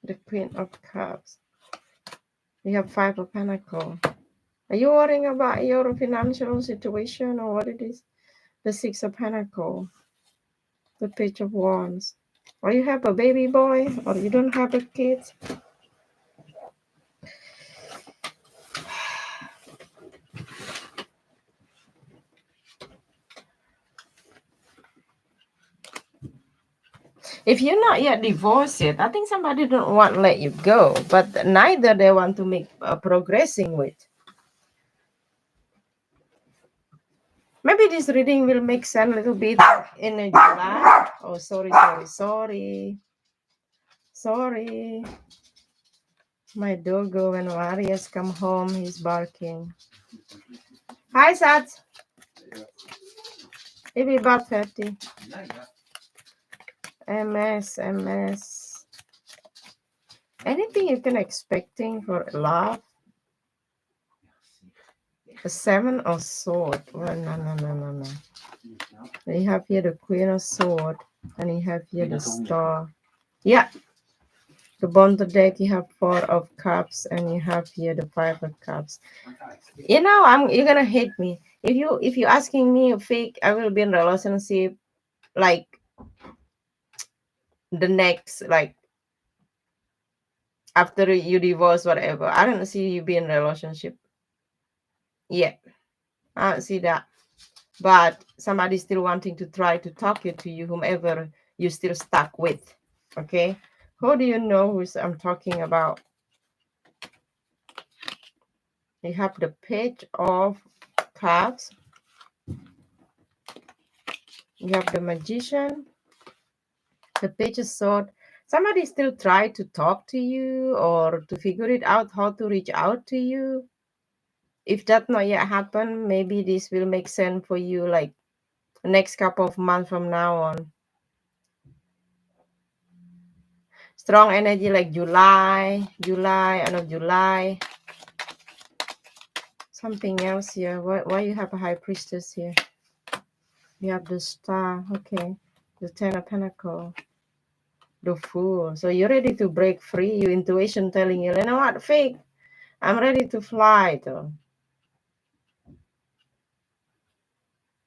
the Queen of Cups. You have 5 of Pentacles. Are you worrying about your financial situation or what it is? The 6 of Pentacles. The Page of Wands. Or you have a baby boy or you don't have a kid. If you're not yet divorced yet, I think somebody don't want to let you go, but neither they want to make progressing with. Maybe this reading will make sense a little bit in July. Oh, sorry. My doggo, when Marius come home, he's barking. Hi, Sat. Maybe about 30. MS. Anything you can expecting for love? A 7 of Sword. Well, no. You have here the Queen of Sword, and you have here the Star. Yeah. The bottom deck, you have 4 of Cups, and you have here the 5 of Cups. You know, you're gonna hate me if you asking me a fake. I will be in relationship like the next, like after you divorce, whatever. I don't see you be in a relationship yet. I don't see that. But somebody still wanting to try to talk you to you, whomever you still stuck with. Okay. Who do you know who I'm talking about? You have the Page of Cups. You have the Magician, the Page of Swords. Somebody still try to talk to you or to figure it out how to reach out to you. If that not yet happened, maybe this will make sense for you like next couple of months from now on. Strong energy like July, end of July. Something else here. Why you have a High Priestess here? You have the Star. Okay. The Ten of Pentacles. The Fool. So you're ready to break free. Your intuition telling you, you know what, fake? I'm ready to fly though.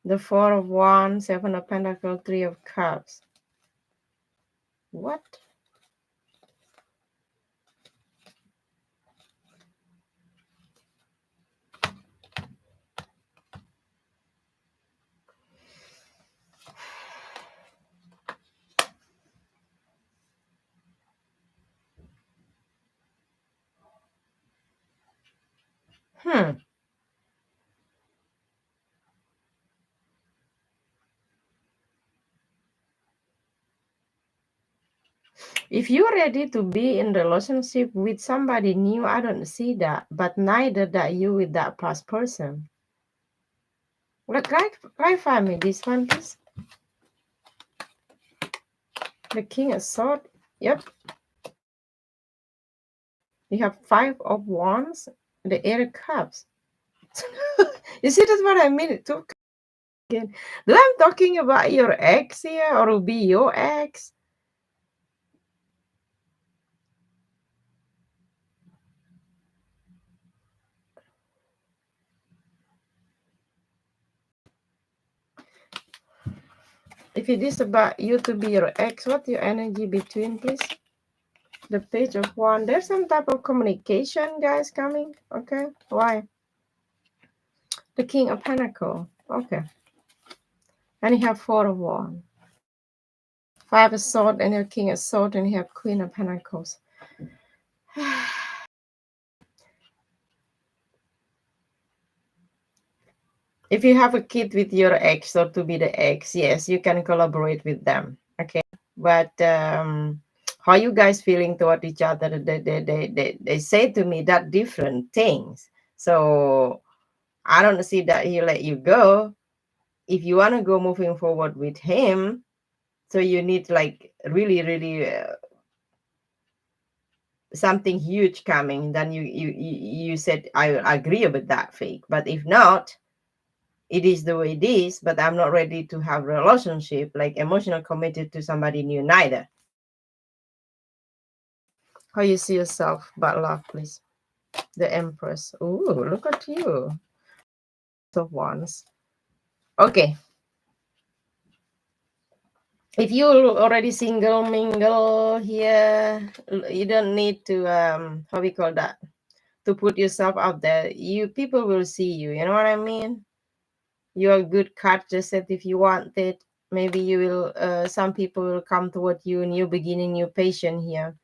The Four of Wands, Seven of Pentacles, Three of Cups. What? If you're ready to be in relationship with somebody new, I don't see that. But neither that you with that past person. Look, clarify me this one, please. The King of Swords. Yep. You have Five of Wands. The Eight of Cups. You see, that's what I mean. It took again. Do I'm talking about your ex here, or will be your ex? If it is about you to be your ex, what your energy between, please? The Page of Wands. There's some type of communication, guys, coming. Okay, why? The King of Pentacles. Okay, and you have Four of Wands, Five of Swords, and your King of Swords, and you have Queen of Pentacles. If you have a kid with your ex or to be the ex, yes, you can collaborate with them. Okay, but how you guys feeling toward each other? They say to me that different things. So I don't see that he let you go. If you want to go moving forward with him, so you need like really something huge coming. Then you said I agree with that, fake. But if not, it is the way it is, but I'm not ready to have a relationship, like emotional committed to somebody new neither. How you see yourself about love, please? The Empress. Ooh, look at you. So once. Okay. If you're already single, mingle here, you don't need to how we call that? To put yourself out there. You people will see you, you know what I mean? You're a good card, just said if you want it, maybe you will some people will come toward you, new beginning, new patient here.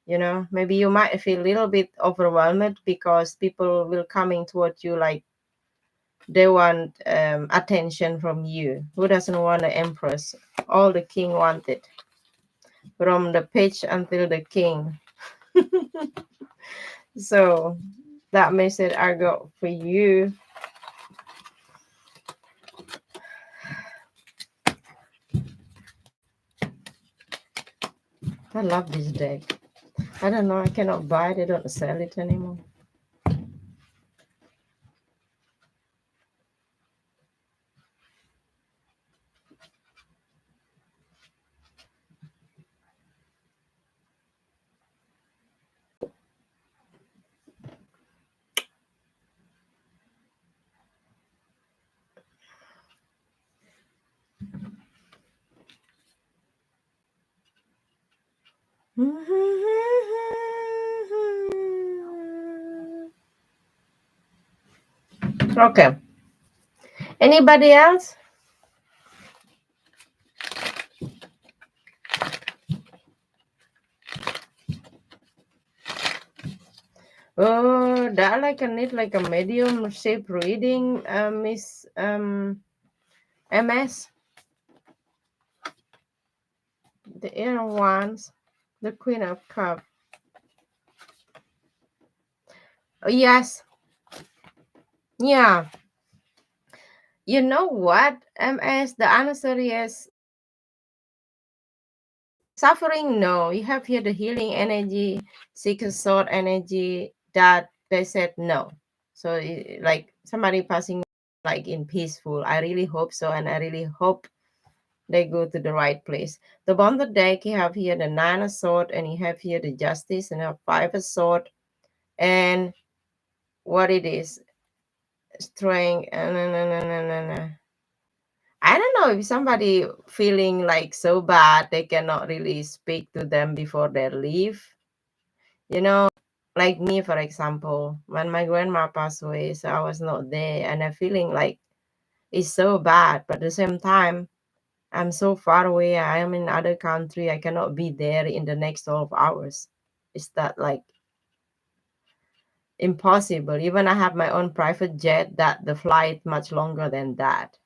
You know, maybe you might feel a little bit overwhelmed because people will coming toward you like they want attention from you. Who doesn't want an empress? All the king wanted, from the page until the king. So that message I got for you. I love this deck. I don't know, I cannot buy it, they don't sell it anymore. Okay. Anybody else? Oh, that like I need like a medium shape reading, Miss MS. The inner ones, the Queen of Cups. Oh, yes, yeah. You know what, MS? The answer is suffering. No, you have here the healing energy, seeker sword energy. That they said no. So like somebody passing like in peaceful. I really hope so, and I really hope they go to the right place. The bonded deck, you have here the nine of sword, and you have here the justice, and you have five of sword, and what it is, strength. I don't know if somebody feeling like so bad they cannot really speak to them before they leave. You know, like me, for example, when my grandma passed away, so I was not there, and I'm feeling like it's so bad, but at the same time, I'm so far away. I am in other country. I cannot be there in the next 12 hours. Is that like impossible? Even I have my own private jet that the flight much longer than that.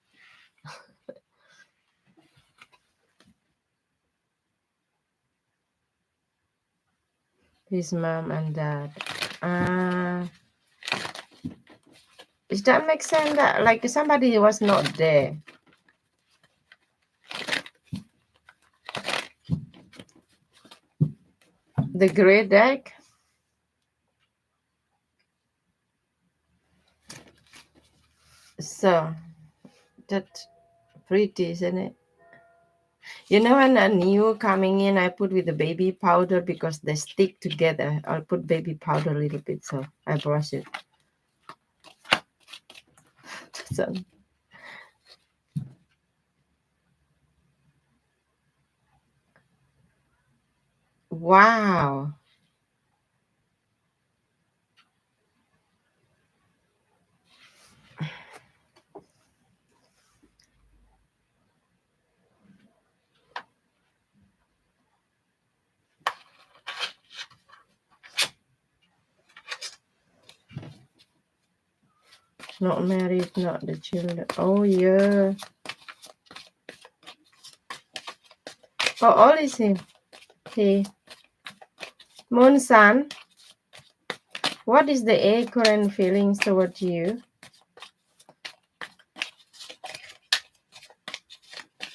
His mom and dad. Uh, does that make sense? That like somebody was not there. The great deck. So that pretty, isn't it? You know, when a new coming in, I put with the baby powder because they stick together. I'll put baby powder a little bit, so I brush it. So, wow. Not married, not the children. Oh, yeah. How old is he? He. Moon Sun. What is the A current feelings toward you?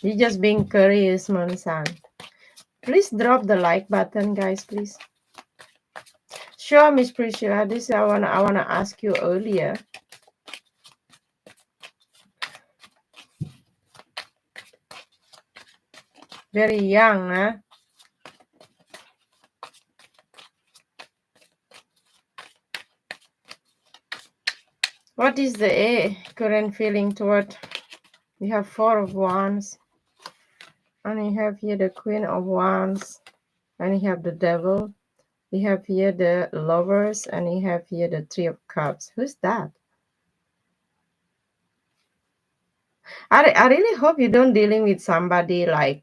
You just being curious, Moon Sun. Please drop the like button, guys, please. Sure, Miss Priscilla. This I wanna ask you earlier. Very young, huh? What is the A current feeling toward? You have Four of Wands, and you have here the Queen of Wands, and you have the Devil. You have here the Lovers, and you have here the Three of Cups. Who's that? I really hope you don't dealing with somebody like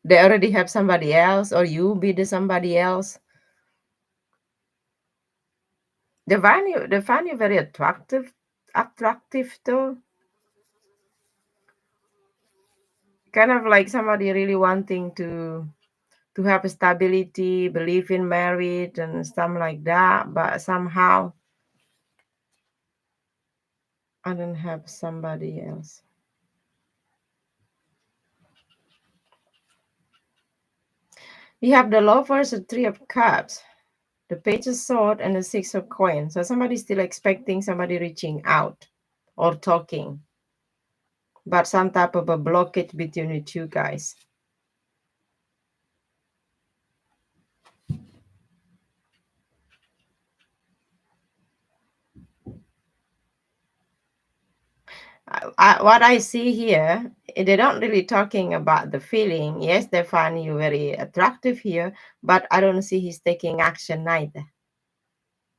they already have somebody else, or you be the somebody else. They find you very attractive though. Kind of like somebody really wanting to have a stability, believe in marriage and stuff like that, but somehow I don't have somebody else. You have the Lovers, the Three of Cups, the Page of Swords, and the Six of Coins. So somebody's still expecting somebody reaching out or talking, but some type of a blockage between the two guys. What I see here, they don't really talking about the feeling. Yes, they find you very attractive here, but I don't see he's taking action neither.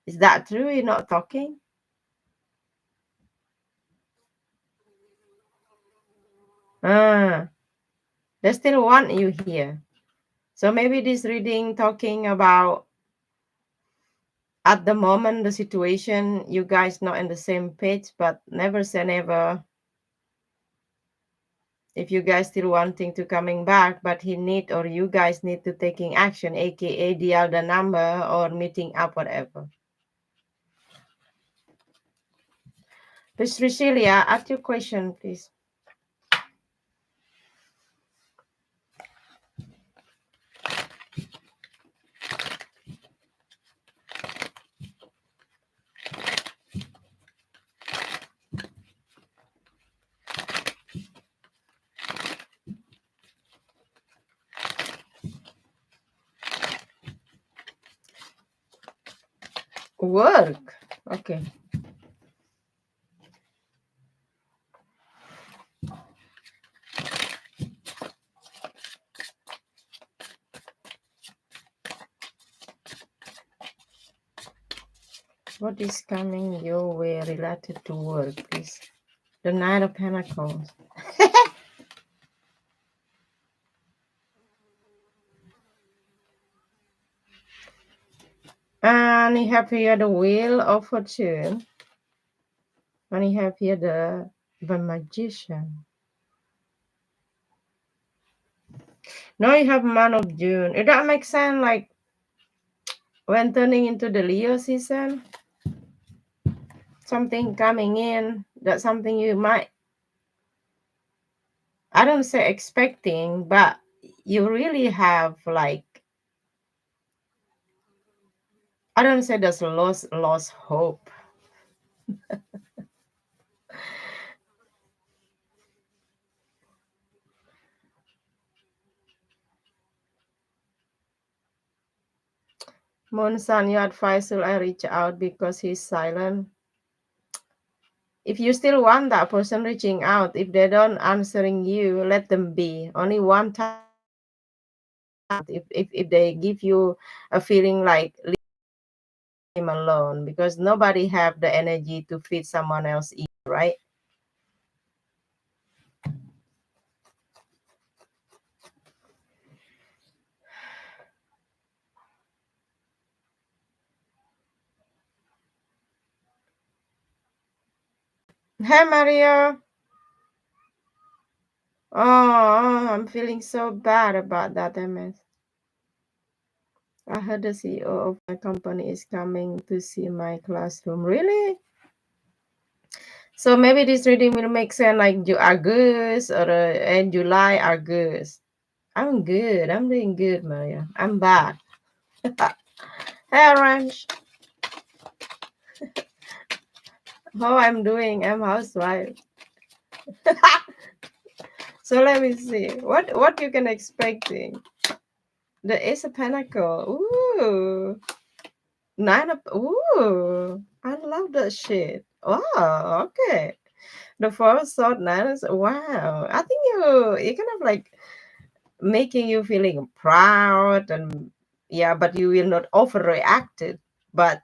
Is that true? You're not talking? Ah, they still want you here. So maybe this reading talking about at the moment the situation you guys not in the same page, but never say never. If you guys still wanting to coming back, but he need or you guys need to taking action, aka dial the number or meeting up, whatever. Miss Priscilla, ask your question, please. Work. Okay. What is coming your way related to work, please? The Knight of Pentacles. And you have here the Wheel of Fortune. And you have here the Magician. Now you have Month of June. If that makes sense, like when turning into the Leo season, something coming in, that's something you might, I don't say expecting, but you really have like, I don't say there's lost hope. Moon Sun, your advice will I reach out because he's silent. If you still want that person reaching out, if they don't answering you, let them be. Only one time. If they give you a feeling like leave him alone, because nobody have the energy to feed someone else either, right? Hey Mario. Oh, I'm feeling so bad about that, MS. I heard the CEO of my company is coming to see my classroom. Really? So maybe this reading will make sense like August or and July, August. I'm good. I'm doing good, Maria. I'm back. Hey, Orange. How I'm doing? I'm housewife. So let me see. What you can expecting? The Ace of Pentacle. Ooh. Nine of ooh. I love that shit. Wow, okay. The first sword nine is wow. I think you kind of like making you feeling proud and yeah, but you will not overreact it. But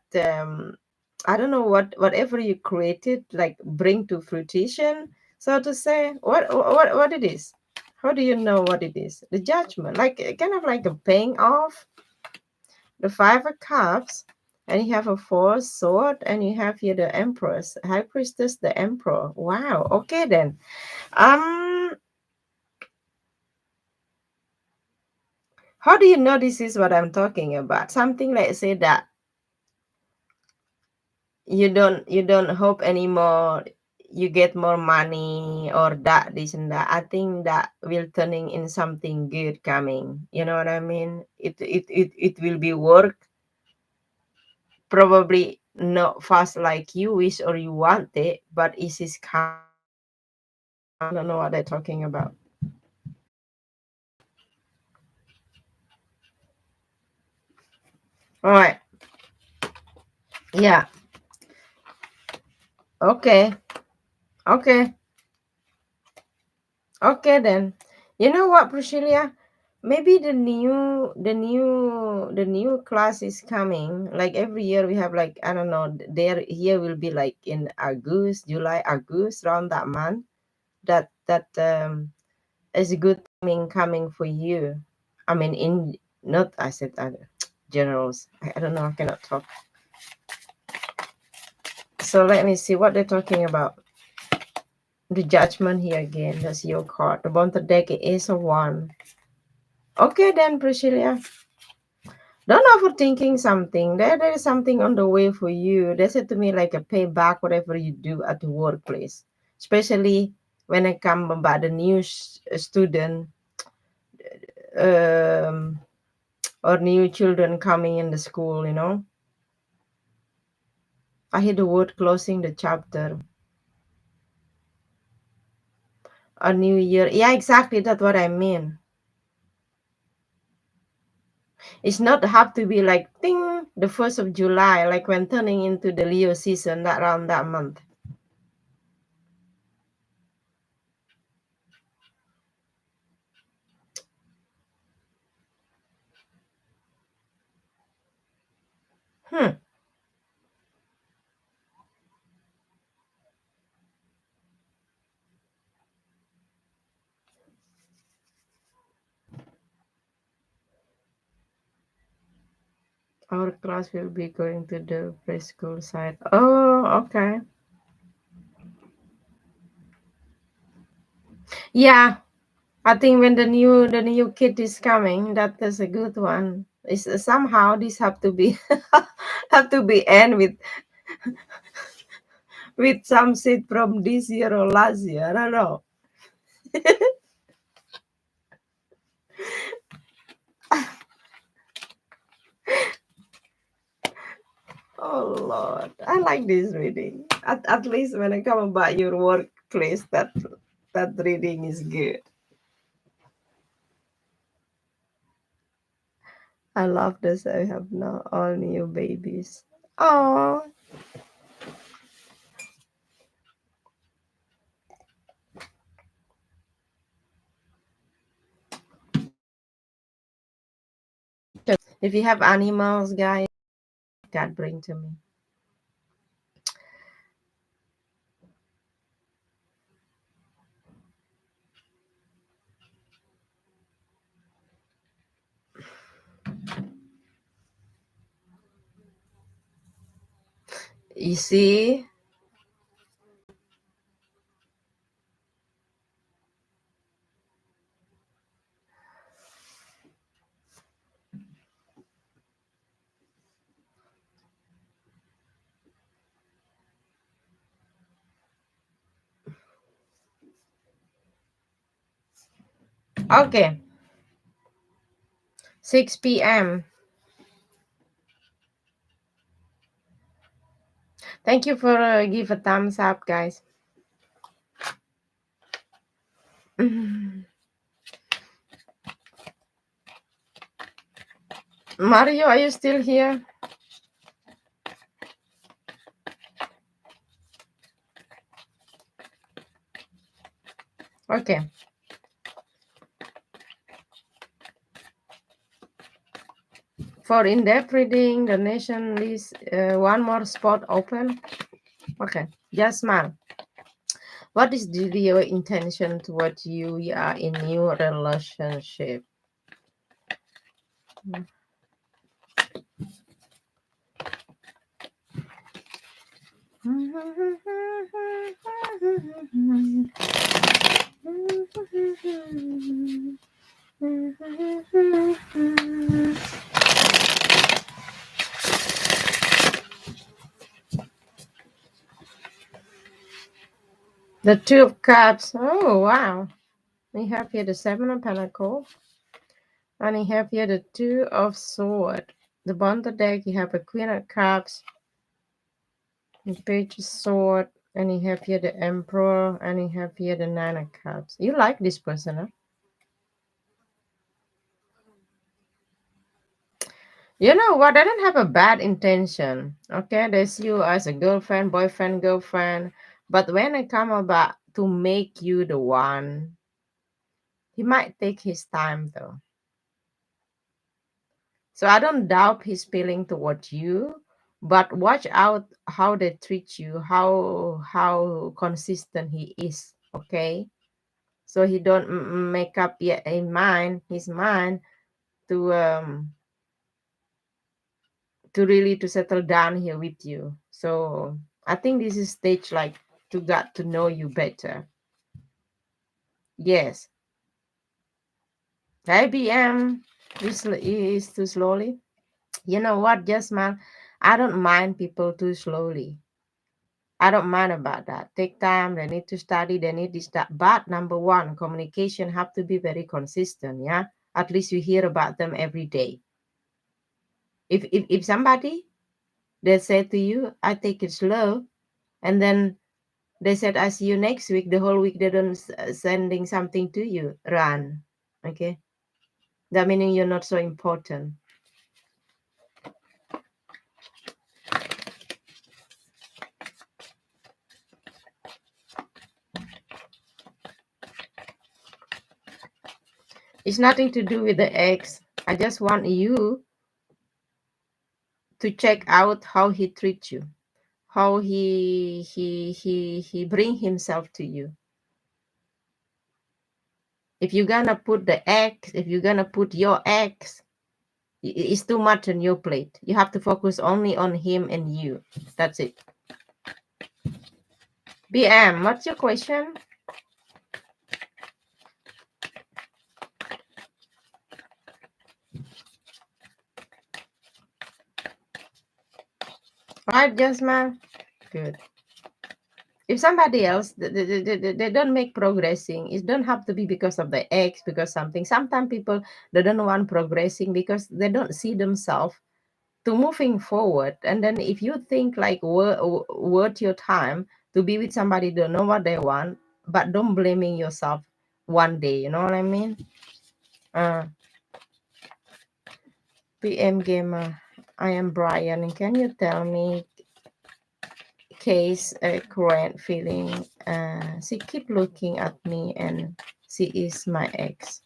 I don't know whatever you created like bring to fruition, so to say. What it is? How do you know what it is? The judgment, like kind of like a paying off. The Five of Cups, and you have a Four Sword, and you have here the Empress, High Priestess, the Emperor. Wow. Okay then. Um, how do you know this is what I'm talking about? Something like say that you don't hope anymore. You get more money or that this and that. I think that will turning in something good coming. You know what I mean? It will be work probably not fast like you wish or you want it, but it is calm. I don't know what they're talking about. All right. Yeah. Okay. Okay. Okay then. You know what, Priscilla? Maybe the new class is coming. Like every year we have like I don't know. There here will be like in August, July, August, around that month. That is a good timing coming for you. I mean, in not I said generals. I don't know. I cannot talk. So let me see what they're talking about. The judgment here again. That's your card. The bottom deck is a one. Okay then, Priscilla. Don't overthinking something. There is something on the way for you. They said to me like a payback, whatever you do at the workplace. Especially when I come about the new student um, or new children coming in the school, you know. I hear the word closing the chapter. A new year. Yeah, exactly. That's what I mean. It's not have to be like ding the 1st of July, like when turning into the Leo season that around that month. Hmm. Our class will be going to the preschool side. Oh, okay. Yeah, I think when the new kid is coming, that is a good one. It's somehow this have to be have to be end with some seed from this year or last year. I don't know. Oh Lord, I like this reading. At least when I come about your workplace, that reading is good. I love this. I have now all new babies. Oh, if you have animals, guys, God bring to me. You see? Okay, 6 p.m. Thank you for give a thumbs up, guys. Mario, are you still here? Okay. For in-depth reading, the nation list one more spot open. Okay. Just smile. What is your intention toward you are in new relationship? The Two of Cups. Oh wow. We have here the Seven of Pentacles. And you have here the Two of Swords. The bottom of the deck, you have a Queen of Cups, the Page of Sword, and you have here the Emperor, and you have here the Nine of Cups. You like this person, huh? You know what? I don't have a bad intention. Okay, there's you as a girlfriend, boyfriend, girlfriend. But when I come about to make you the one, He might take his time though. So I don't doubt his feeling toward you, but watch out how they treat you, how consistent he is. Okay, so he don't make up yet his mind to really to settle down here with you. So I think this is stage like to get to know you better. Yes. IBM is too slowly. You know what, Jasmine? I don't mind people too slowly. I don't mind about that. Take time, they need to study, they need to start. But number one, communication have to be very consistent, yeah? At least you hear about them every day. If somebody they say to you, I take it slow, and then they said, I see you next week, the whole week they don't sending something to you, run. Okay. That meaning you're not so important. It's nothing to do with the ex. I just want you to check out how he treats you, how he bring himself to you. If you're gonna put the ex, if you're gonna put your ex, it's too much on your plate. You have to focus only on him and you. That's it. BM, what's your question? Right, Jasmine? Good. If somebody else they don't make progressing, it don't have to be because of the ex, because something. Sometimes people they don't want progressing because they don't see themselves to moving forward. And then if you think like worth your time to be with somebody don't know what they want, but don't blaming yourself one day, you know what I mean? PM gamer, I am Brian. Can you tell me case current feeling? She keep looking at me and she is my ex.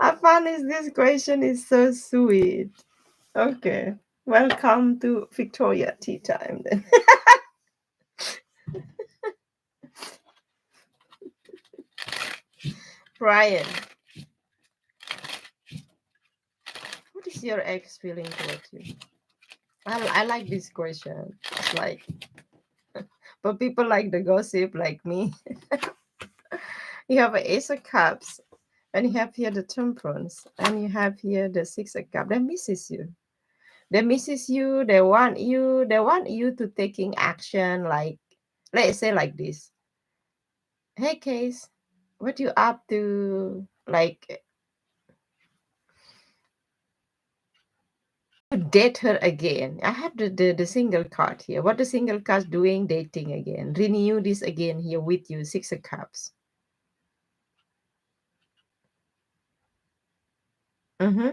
I found this question is so sweet. Okay, welcome to Victoria Tea Time then. Brian, what is your ex feeling towards you? I like this question. It's like, but people like the gossip like me. You have an Ace of Cups, and you have here the Temperance, and you have here the Six of Cups. That misses you. They misses you. They want you. They want you to taking action. Like, let's say like this. Hey, Case, what you up to? Like, date her again. I have the single card here. What the single card doing? Dating again. Renew this again here with you. Six of Cups. Mm-hmm.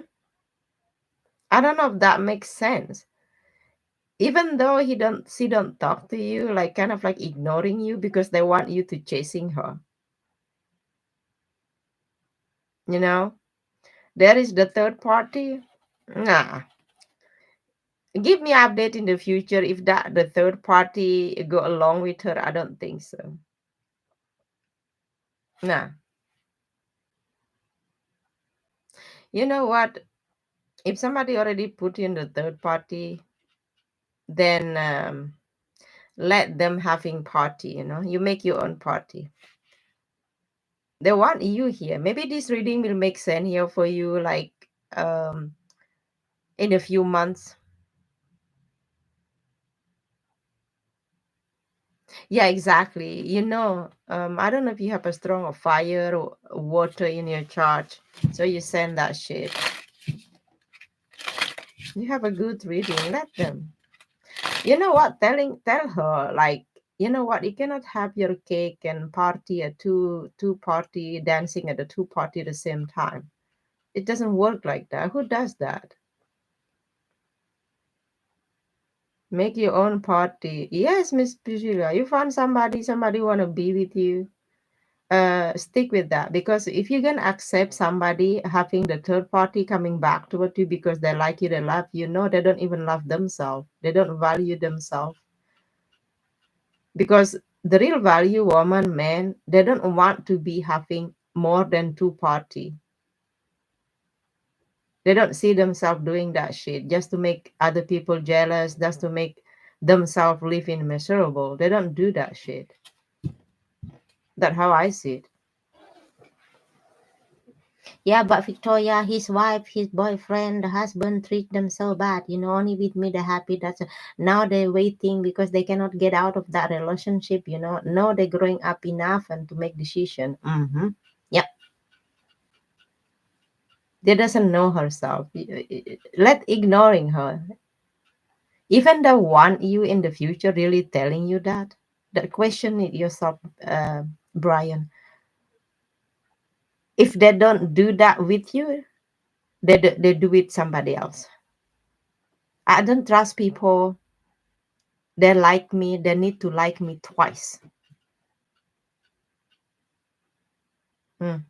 I don't know if that makes sense. Even though she don't talk to you, like kind of like ignoring you because they want you to chasing her. You know, there is the third party. Nah, give me update in the future if that the third party go along with her. I don't think so. Nah, you know what? If somebody already put in the third party, then let them having party. You know, you make your own party. They want you here. Maybe this reading will make sense here for you, like in a few months. Yeah, exactly. You know, I don't know if you have a strong of fire or water in your chart, so you send that shit. You have a good reading. Let them. You know what? Tell her like, you know what? You cannot have your cake and party at two party dancing at the two party at the same time. It doesn't work like that. Who does that? Make your own party. Yes, Miss Priscilla, you found somebody want to be with you. Stick with that, because if you can accept somebody having the third party coming back toward you because they like you, they love you, no, they don't even love themselves. They don't value themselves, because the real value woman, man, they don't want to be having more than two party. They don't see themselves doing that shit just to make other people jealous, just to make themselves living miserable. They don't do that shit. That's how I see it. Yeah, but Victoria, his wife, his boyfriend, the husband treat them so bad. Only with me they're happy. Now they're waiting because they cannot get out of that relationship. Now they're growing up enough and to make decision. Yep. They doesn't know herself. Let ignoring her. Even the want you in the future really telling you that. That question it yourself, Brian. If they don't do that with you, they do it somebody else. I don't trust people. They like me. They need to like me twice. Mm.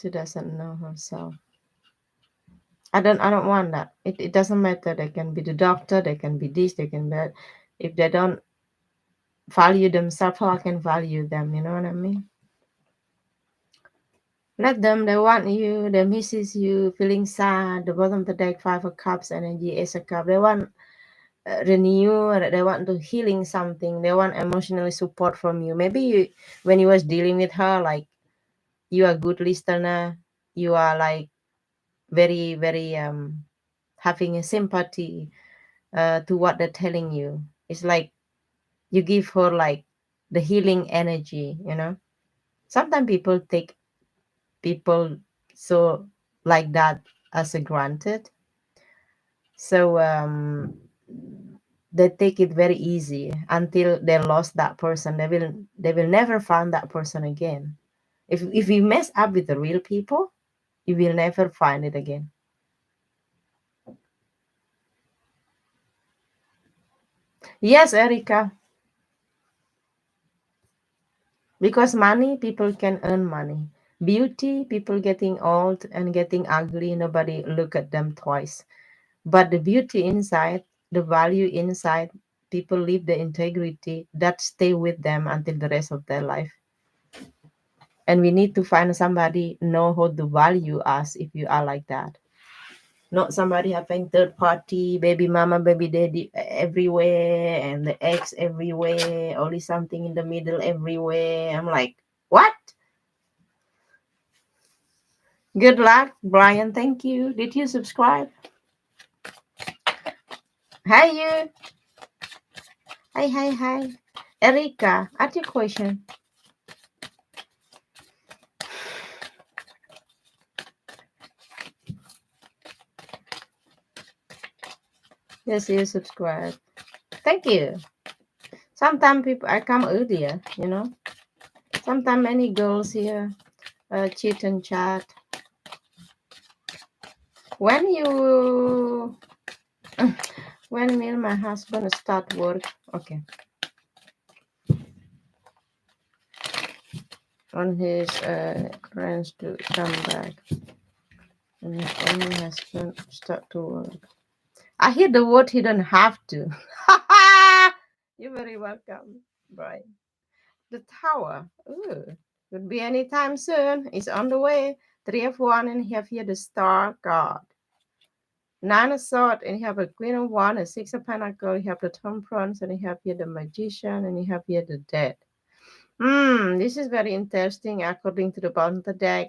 She doesn't know herself. I don't want that. It doesn't matter. They can be the doctor, they can be this, they can be that. If they don't value themselves, how I can value them, you know what I mean? Let them, they want you, they misses you, feeling sad, the bottom of the deck, five of cups, energy, ace of cup. They want renew, they want to healing something, they want emotionally support from you. Maybe when you was dealing with her, like you are a good listener, you are like very, very having a sympathy to what they're telling you. It's like you give her like the healing energy. Sometimes people take people so like that as a granted. So they take it very easy until they lost that person. They will never find that person again. If you mess up with the real people, you will never find it again. Yes, Erica. Because money, people can earn money. Beauty, people getting old and getting ugly, nobody look at them twice. But the beauty inside, the value inside, people leave the integrity that stay with them until the rest of their life. And we need to find somebody know how to value us if you are like that. Not somebody having third party, baby mama, baby daddy everywhere, and the ex everywhere, only something in the middle everywhere. I'm like, what? Good luck, Brian. Thank you. Did you subscribe? Hi, you. Hi, hi, hi. Erika, ask your question. Yes, you subscribe. Thank you. Sometimes people, I come earlier. Sometimes many girls here cheat and chat. When you, when will my husband start work? Okay. On his friends to come back. And when my husband start to work. I hear the word he don't have to. You're very welcome, Brian. The tower. Ooh, could be anytime soon. It's on the way. Three of one, and you have here the star card. Nine of swords, and you have a queen of one, a six of pentacles, you have the temperance, and you have here the magician, and you have here the dead. This is very interesting according to the bottom of the deck.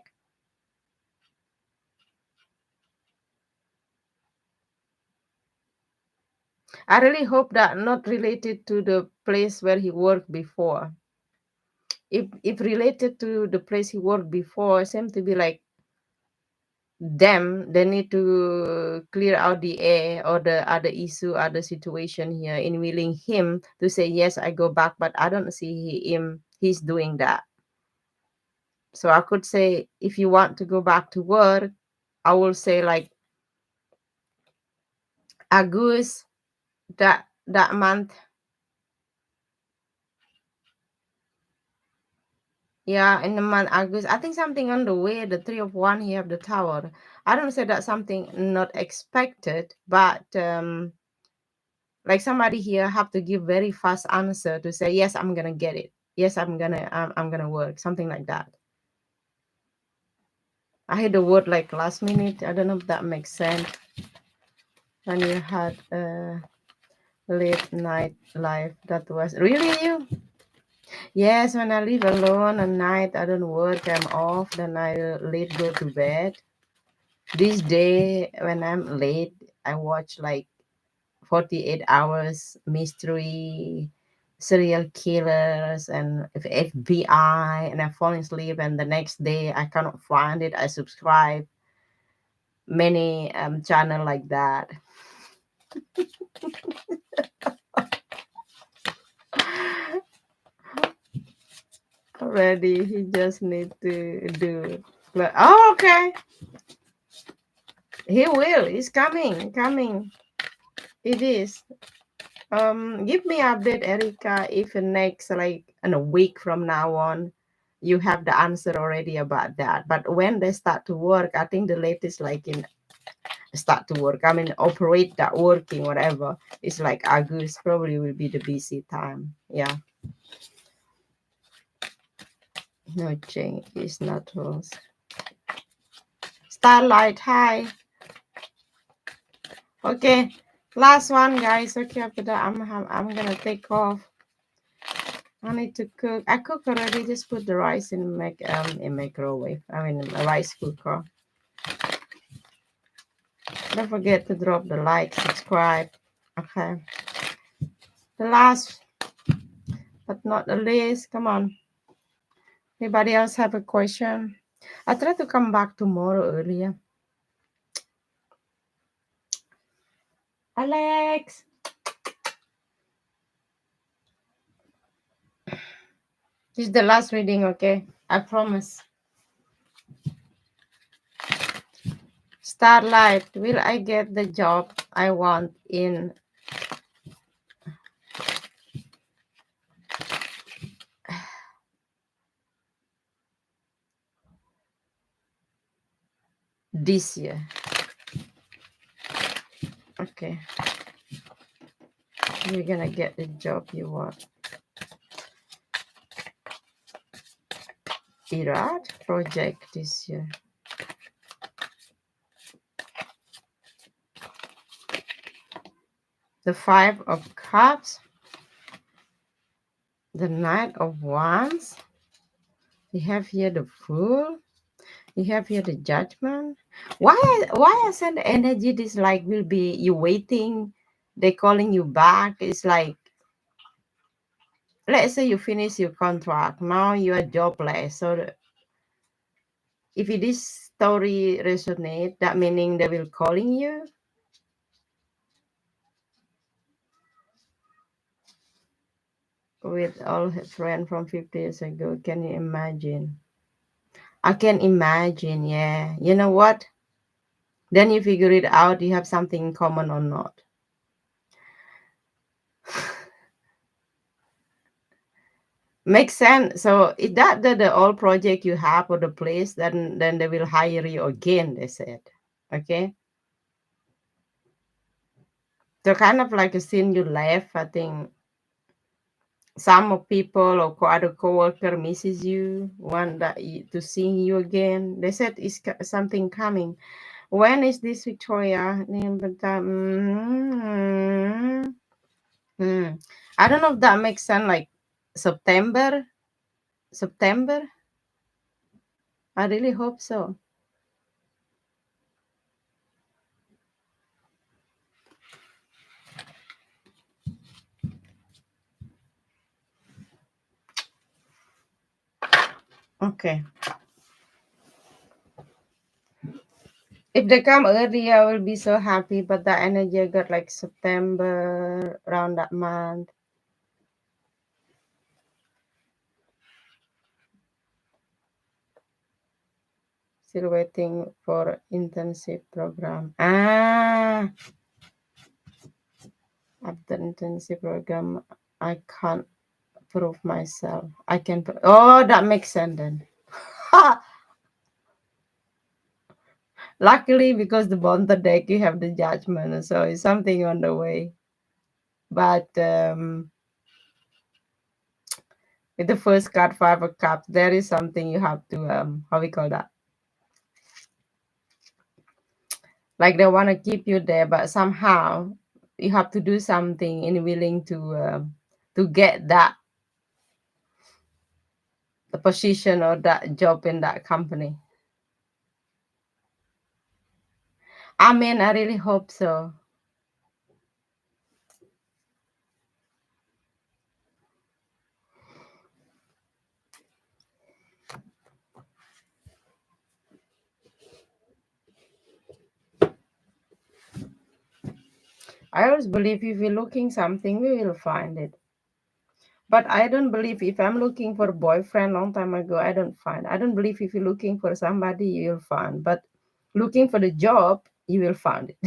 I really hope that not related to the place where he worked before. If related to the place he worked before, it seems to be like them, they need to clear out the air or the other issue, other situation here in willing him to say yes, I go back, but I don't see him he's doing that. So I could say if you want to go back to work, I will say like August, that month. Yeah, in the month August. I think something on the way, the three of one, he have the tower. I don't say that something not expected, but like somebody here have to give very fast answer to say yes, I'm gonna get it. Yes, I'm gonna work. Something like that. I heard the word like last minute. I don't know if that makes sense. When you had a late night life, that was really you. Yes, when I live alone at night, I don't work. I'm off. Then I late go to bed. This day, when I'm late, I watch like 48 hours mystery, serial killers, and FBI, and I fall asleep. And the next day, I cannot find it. I subscribe many channel like that. Already, he just need to do. Oh, okay. He will. He's coming. Coming. It is. Give me update, Erica, if next like in a week from now on you have the answer already about that. But when they start to work, I think the latest like in start to work. I mean operate that working, whatever. It's like August probably will be the busy time. Yeah. No change. It's not rose. Starlight, hi. Okay. Last one, guys. Okay, after that I'm gonna take off. I need to cook. I cook already. Just put the rice in microwave. I mean, a rice cooker. Don't forget to drop the like, subscribe. Okay. The last but not the least. Come on. Anybody else have a question? I try to come back tomorrow earlier. Alex. This is the last reading. Okay. I promise. Starlight. Will I get the job I want in this year? Okay. You're gonna get the job you want. Irad project this year. The Five of Cups. The Knight of Wands. You have here the Fool. You have here the Judgment. Why I send the energy this like will be you waiting, they calling you back. It's like let's say you finish your contract. Now you are jobless. So if this story resonate, that meaning they will calling you. With all her friend from 50 years ago. Can you imagine? I can imagine, yeah. You know what? Then you figure it out, you have something in common or not. Makes sense. So is that the old project you have or the place, then they will hire you again, they said. Okay. So kind of like a scene you left, I think some of people or other co-worker misses you, want to see you again. They said it's something coming. When is this, Victoria? I don't know if that makes sense. Like September. September. I really hope so. Okay. If they come early, I will be so happy. But the energy I got like September around that month. Still waiting for intensive program. Ah, After internship program, I can't prove myself. I can. Oh, that makes sense then. Luckily, because the Bonta deck, you have the judgment, so it's something on the way. But with the first card, Five of Cups, there is something you have to how we call that? Like they want to keep you there, but somehow you have to do something and willing to get that the position or that job in that company. I mean, I really hope so. I always believe if we're looking something, we will find it. But I don't believe if I'm looking for a boyfriend long time ago, I don't find. I don't believe if you're looking for somebody, you'll find. But looking for the job, you will find it.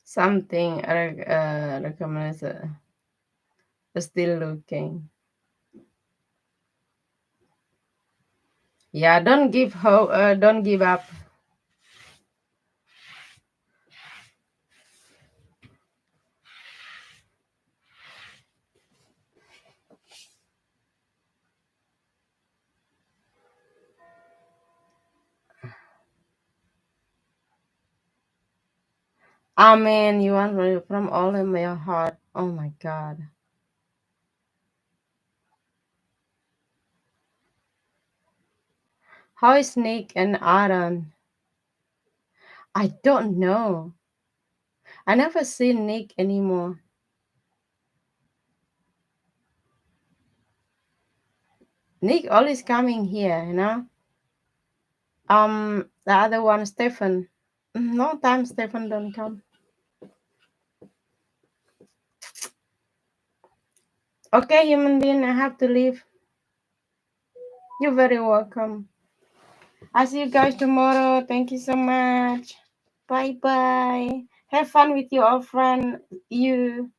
Something recommends still looking. Yeah, don't give hope. Don't give up. Amen. You want me from all of your heart. Oh my God. How is Nick and Aaron? I don't know. I never see Nick anymore. Nick always coming here, you know. The other one, Stephen. No time Stephen don't come. Okay, human being, I have to leave. You're very welcome. I'll see you guys tomorrow. Thank you so much. Bye bye. Have fun with your old friend. You.